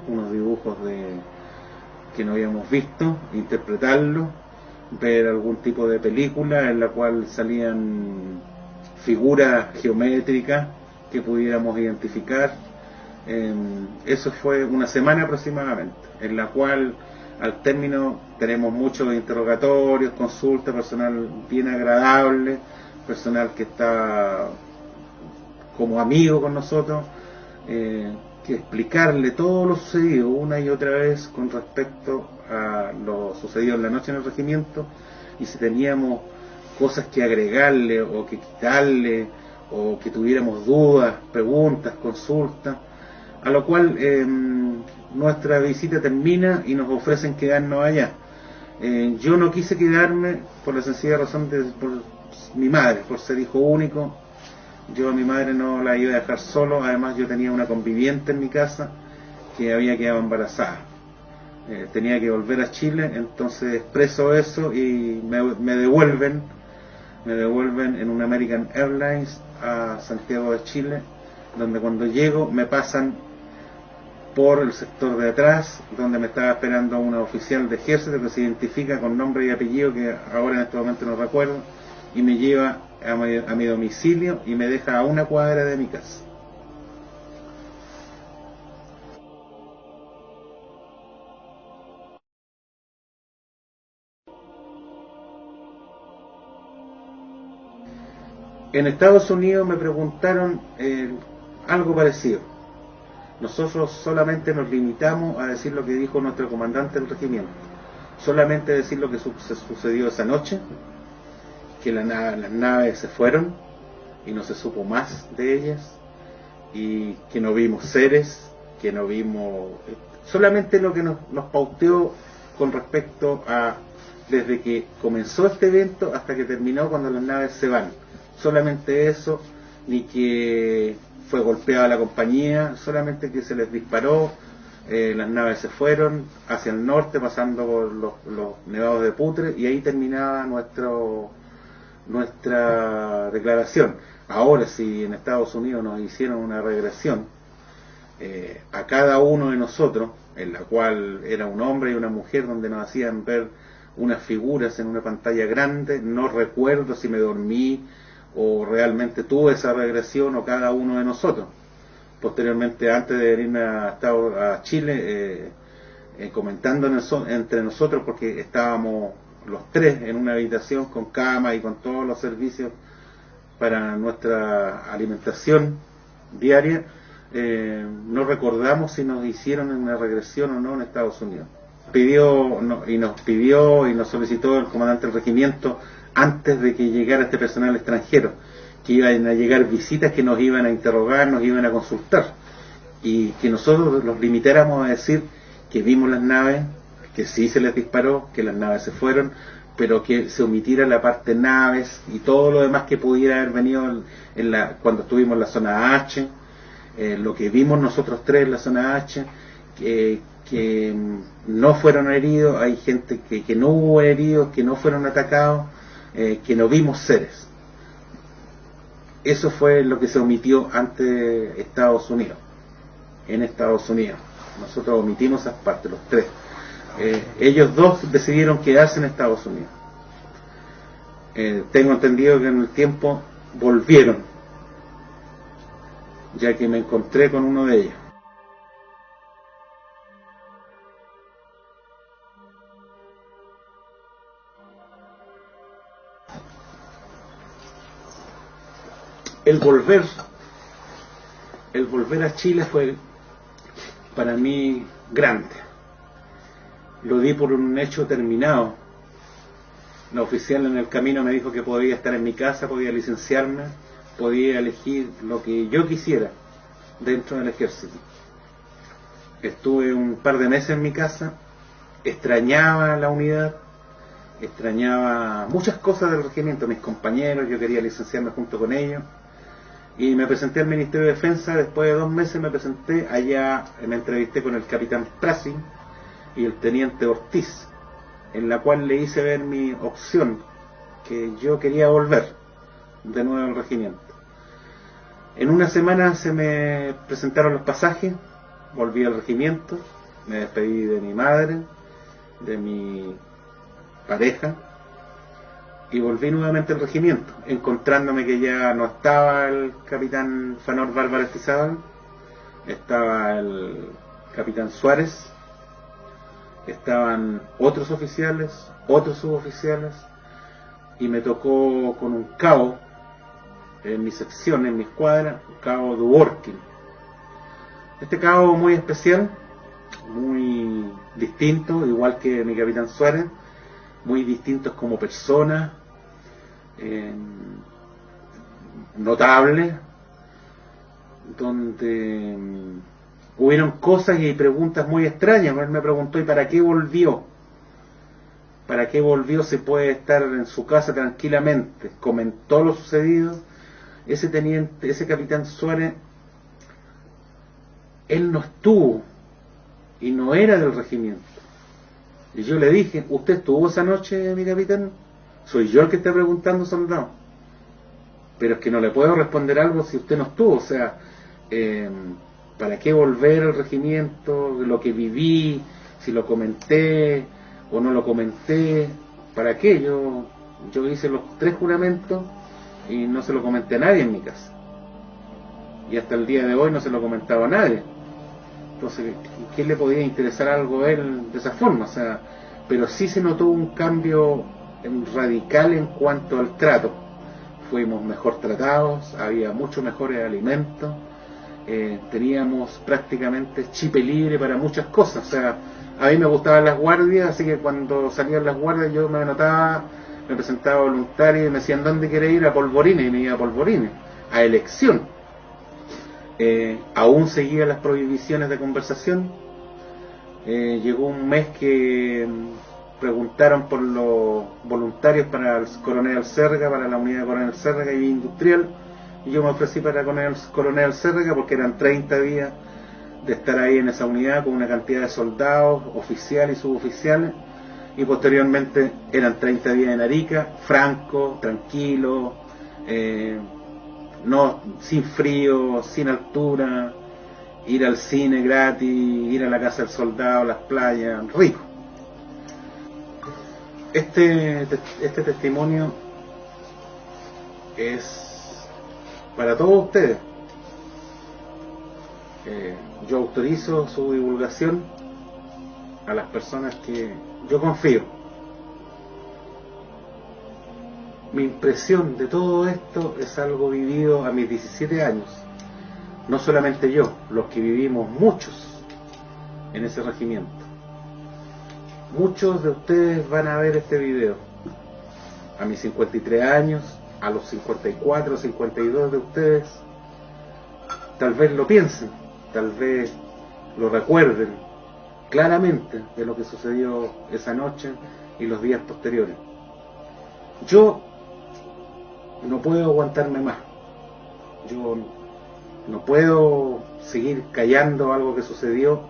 que no habíamos visto, interpretarlos, ver algún tipo de película en la cual salían figuras geométricas que pudiéramos identificar. Eso fue una semana aproximadamente, en la cual al término tenemos muchos interrogatorios, consultas, personal bien agradable, personal que está como amigo con nosotros, que explicarle todo lo sucedido una y otra vez con respecto a lo sucedido en la noche en el regimiento, y si teníamos cosas que agregarle o que quitarle, o que tuviéramos dudas, preguntas, consultas, a lo cual nuestra visita termina y nos ofrecen quedarnos allá. Yo no quise quedarme por la sencilla razón por mi madre, por ser hijo único. Yo a mi madre no la iba a dejar solo, además yo tenía una conviviente en mi casa que había quedado embarazada. Tenía que volver a Chile, entonces expreso eso y me devuelven en un American Airlines a Santiago de Chile, donde cuando llego me pasan por el sector de atrás, donde me estaba esperando una oficial de ejército que se identifica con nombre y apellido, que ahora en este momento no recuerdo, y me lleva a mi domicilio y me deja a una cuadra de mi casa. En Estados Unidos me preguntaron algo parecido. Nosotros solamente nos limitamos a decir lo que dijo nuestro comandante del regimiento, solamente decir lo que sucedió esa noche, que las naves se fueron y no se supo más de ellas, y que no vimos seres, que no vimos, solamente lo que nos pauteó con respecto a desde que comenzó este evento hasta que terminó cuando las naves se van, solamente eso, ni que fue golpeada la compañía, solamente que se les disparó, las naves se fueron hacia el norte pasando por los nevados de Putre, y ahí terminaba nuestra declaración. Ahora, si en Estados Unidos nos hicieron una regresión a cada uno de nosotros, en la cual era un hombre y una mujer, donde nos hacían ver unas figuras en una pantalla grande, no recuerdo si me dormí o realmente tuve esa regresión, o cada uno de nosotros. Posteriormente, antes de venirme a Chile, comentando entre nosotros, porque estábamos los 3 en una habitación con cama y con todos los servicios para nuestra alimentación diaria, no recordamos si nos hicieron una regresión o no en Estados Unidos. nos pidió y nos solicitó el comandante del regimiento antes de que llegara este personal extranjero, que iban a llegar visitas que nos iban a interrogar, nos iban a consultar, y que nosotros los limitáramos a decir que vimos las naves, que sí se les disparó, que las naves se fueron, pero que se omitiera la parte naves y todo lo demás que pudiera haber venido cuando estuvimos en la zona H, lo que vimos nosotros tres en la zona H, que no fueron heridos, hay gente que no hubo heridos, que no fueron atacados, que no vimos seres. Eso fue lo que se omitió ante Estados Unidos. En Estados Unidos nosotros omitimos esas partes, los tres. Ellos dos decidieron quedarse en Estados Unidos. Tengo entendido que en el tiempo volvieron, ya que me encontré con uno de ellos. El volver a Chile fue para mí grande. Lo di por un hecho terminado. La oficial en el camino me dijo que podía estar en mi casa, podía licenciarme, podía elegir lo que yo quisiera dentro del ejército. Estuve un par de meses en mi casa, extrañaba la unidad, extrañaba muchas cosas del regimiento, mis compañeros, yo quería licenciarme junto con ellos. Y me presenté al Ministerio de Defensa. Después de 2 meses me presenté allá, me entrevisté con el capitán Prasin y el teniente Ortiz, en la cual le hice ver mi opción, que yo quería volver de nuevo al regimiento. En una semana se me presentaron los pasajes, volví al regimiento, me despedí de mi madre, de mi pareja, y volví nuevamente al regimiento, encontrándome que ya no estaba el capitán Fanor Bárbara Estizábal, estaba el capitán Suárez, estaban otros oficiales, otros suboficiales, y me tocó con un cabo en mi sección, en mi escuadra, un cabo Dworkin. Este cabo muy especial, muy distinto, igual que mi capitán Suárez, muy distintos como personas, notables, donde hubieron cosas y preguntas muy extrañas. Él me preguntó: ¿y para qué volvió? ¿Para qué volvió? Se puede estar en su casa tranquilamente. Comentó lo sucedido. Ese teniente, ese capitán Suárez, él no estuvo y no era del regimiento. Y yo le dije: ¿usted estuvo esa noche, mi capitán? Soy yo el que está preguntando, soldado. Pero es que no le puedo responder algo si usted no estuvo. O sea, ¿para qué volver al regimiento? Lo que viví, si lo comenté o no lo comenté, ¿para qué? Yo hice los 3 juramentos y no se lo comenté a nadie en mi casa. Y hasta el día de hoy no se lo comentaba a nadie. Entonces, ¿qué le podía interesar algo a él de esa forma? O sea, pero sí se notó un cambio radical en cuanto al trato. Fuimos mejor tratados, había mucho mejores alimentos, teníamos prácticamente chip libre para muchas cosas. O sea, a mí me gustaban las guardias, así que cuando salían las guardias yo me anotaba, me presentaba voluntario y me decían: ¿dónde quiere ir? A Polvorines, y me iba a Polvorines, a elección. Aún seguía las prohibiciones de conversación. Llegó un mes que preguntaron por los voluntarios para el coronel Alcérraga, para la unidad de coronel Alcérraga y industrial, y yo me ofrecí para coronel Alcérraga porque eran 30 días de estar ahí en esa unidad con una cantidad de soldados, oficiales y suboficiales, y posteriormente eran 30 días en Arica, franco, tranquilo, no, sin frío, sin altura, ir al cine gratis, ir a la casa del soldado, las playas, rico. Este testimonio es para todos ustedes. Yo autorizo su divulgación a las personas que yo confío. Mi impresión de todo esto es algo vivido a mis 17 años. No solamente yo, los que vivimos muchos en ese regimiento. muchos de ustedes van a ver este video a mis 53 años, a los 54, 52 de ustedes, tal vez lo piensen, tal vez lo recuerden claramente de lo que sucedió esa noche y los días posteriores. Yo no puedo aguantarme más. Yo no puedo seguir callando algo que sucedió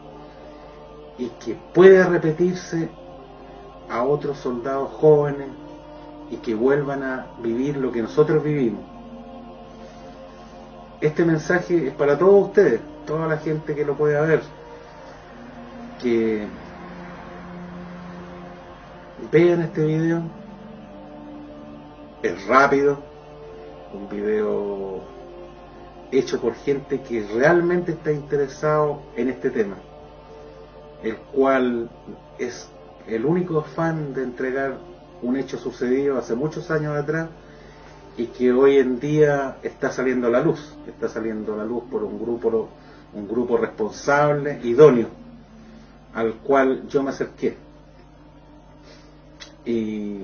y que puede repetirse a otros soldados jóvenes y que vuelvan a vivir lo que nosotros vivimos. Este mensaje es para todos ustedes, toda la gente que lo pueda ver, que vean este video. Es rápido, un video hecho por gente que realmente está interesado en este tema, el cual es el único afán de entregar un hecho sucedido hace muchos años atrás y que hoy en día está saliendo a la luz por un grupo responsable, idóneo, al cual yo me acerqué y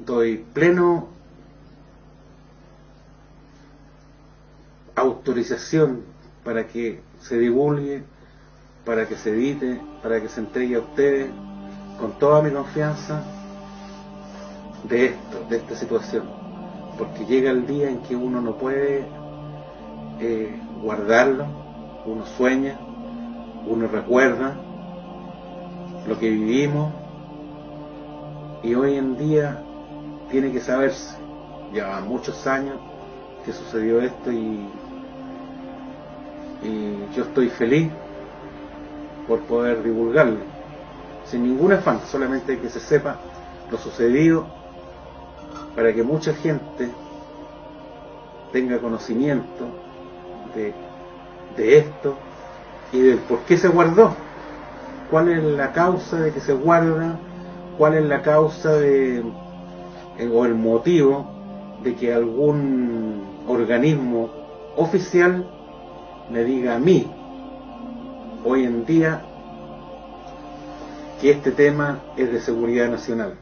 doy pleno autorización para que se divulgue, para que se edite, para que se entregue a ustedes con toda mi confianza de esta situación, porque llega el día en que uno no puede guardarlo, uno sueña, uno recuerda lo que vivimos y hoy en día tiene que saberse. Ya muchos años que sucedió esto y yo estoy feliz por poder divulgarlo sin ningún afán, solamente que se sepa lo sucedido para que mucha gente tenga conocimiento de esto y del por qué se guardó, cuál es la causa de que se guarda, cuál es la causa o el motivo de que algún organismo oficial me diga a mí hoy en día que este tema es de seguridad nacional.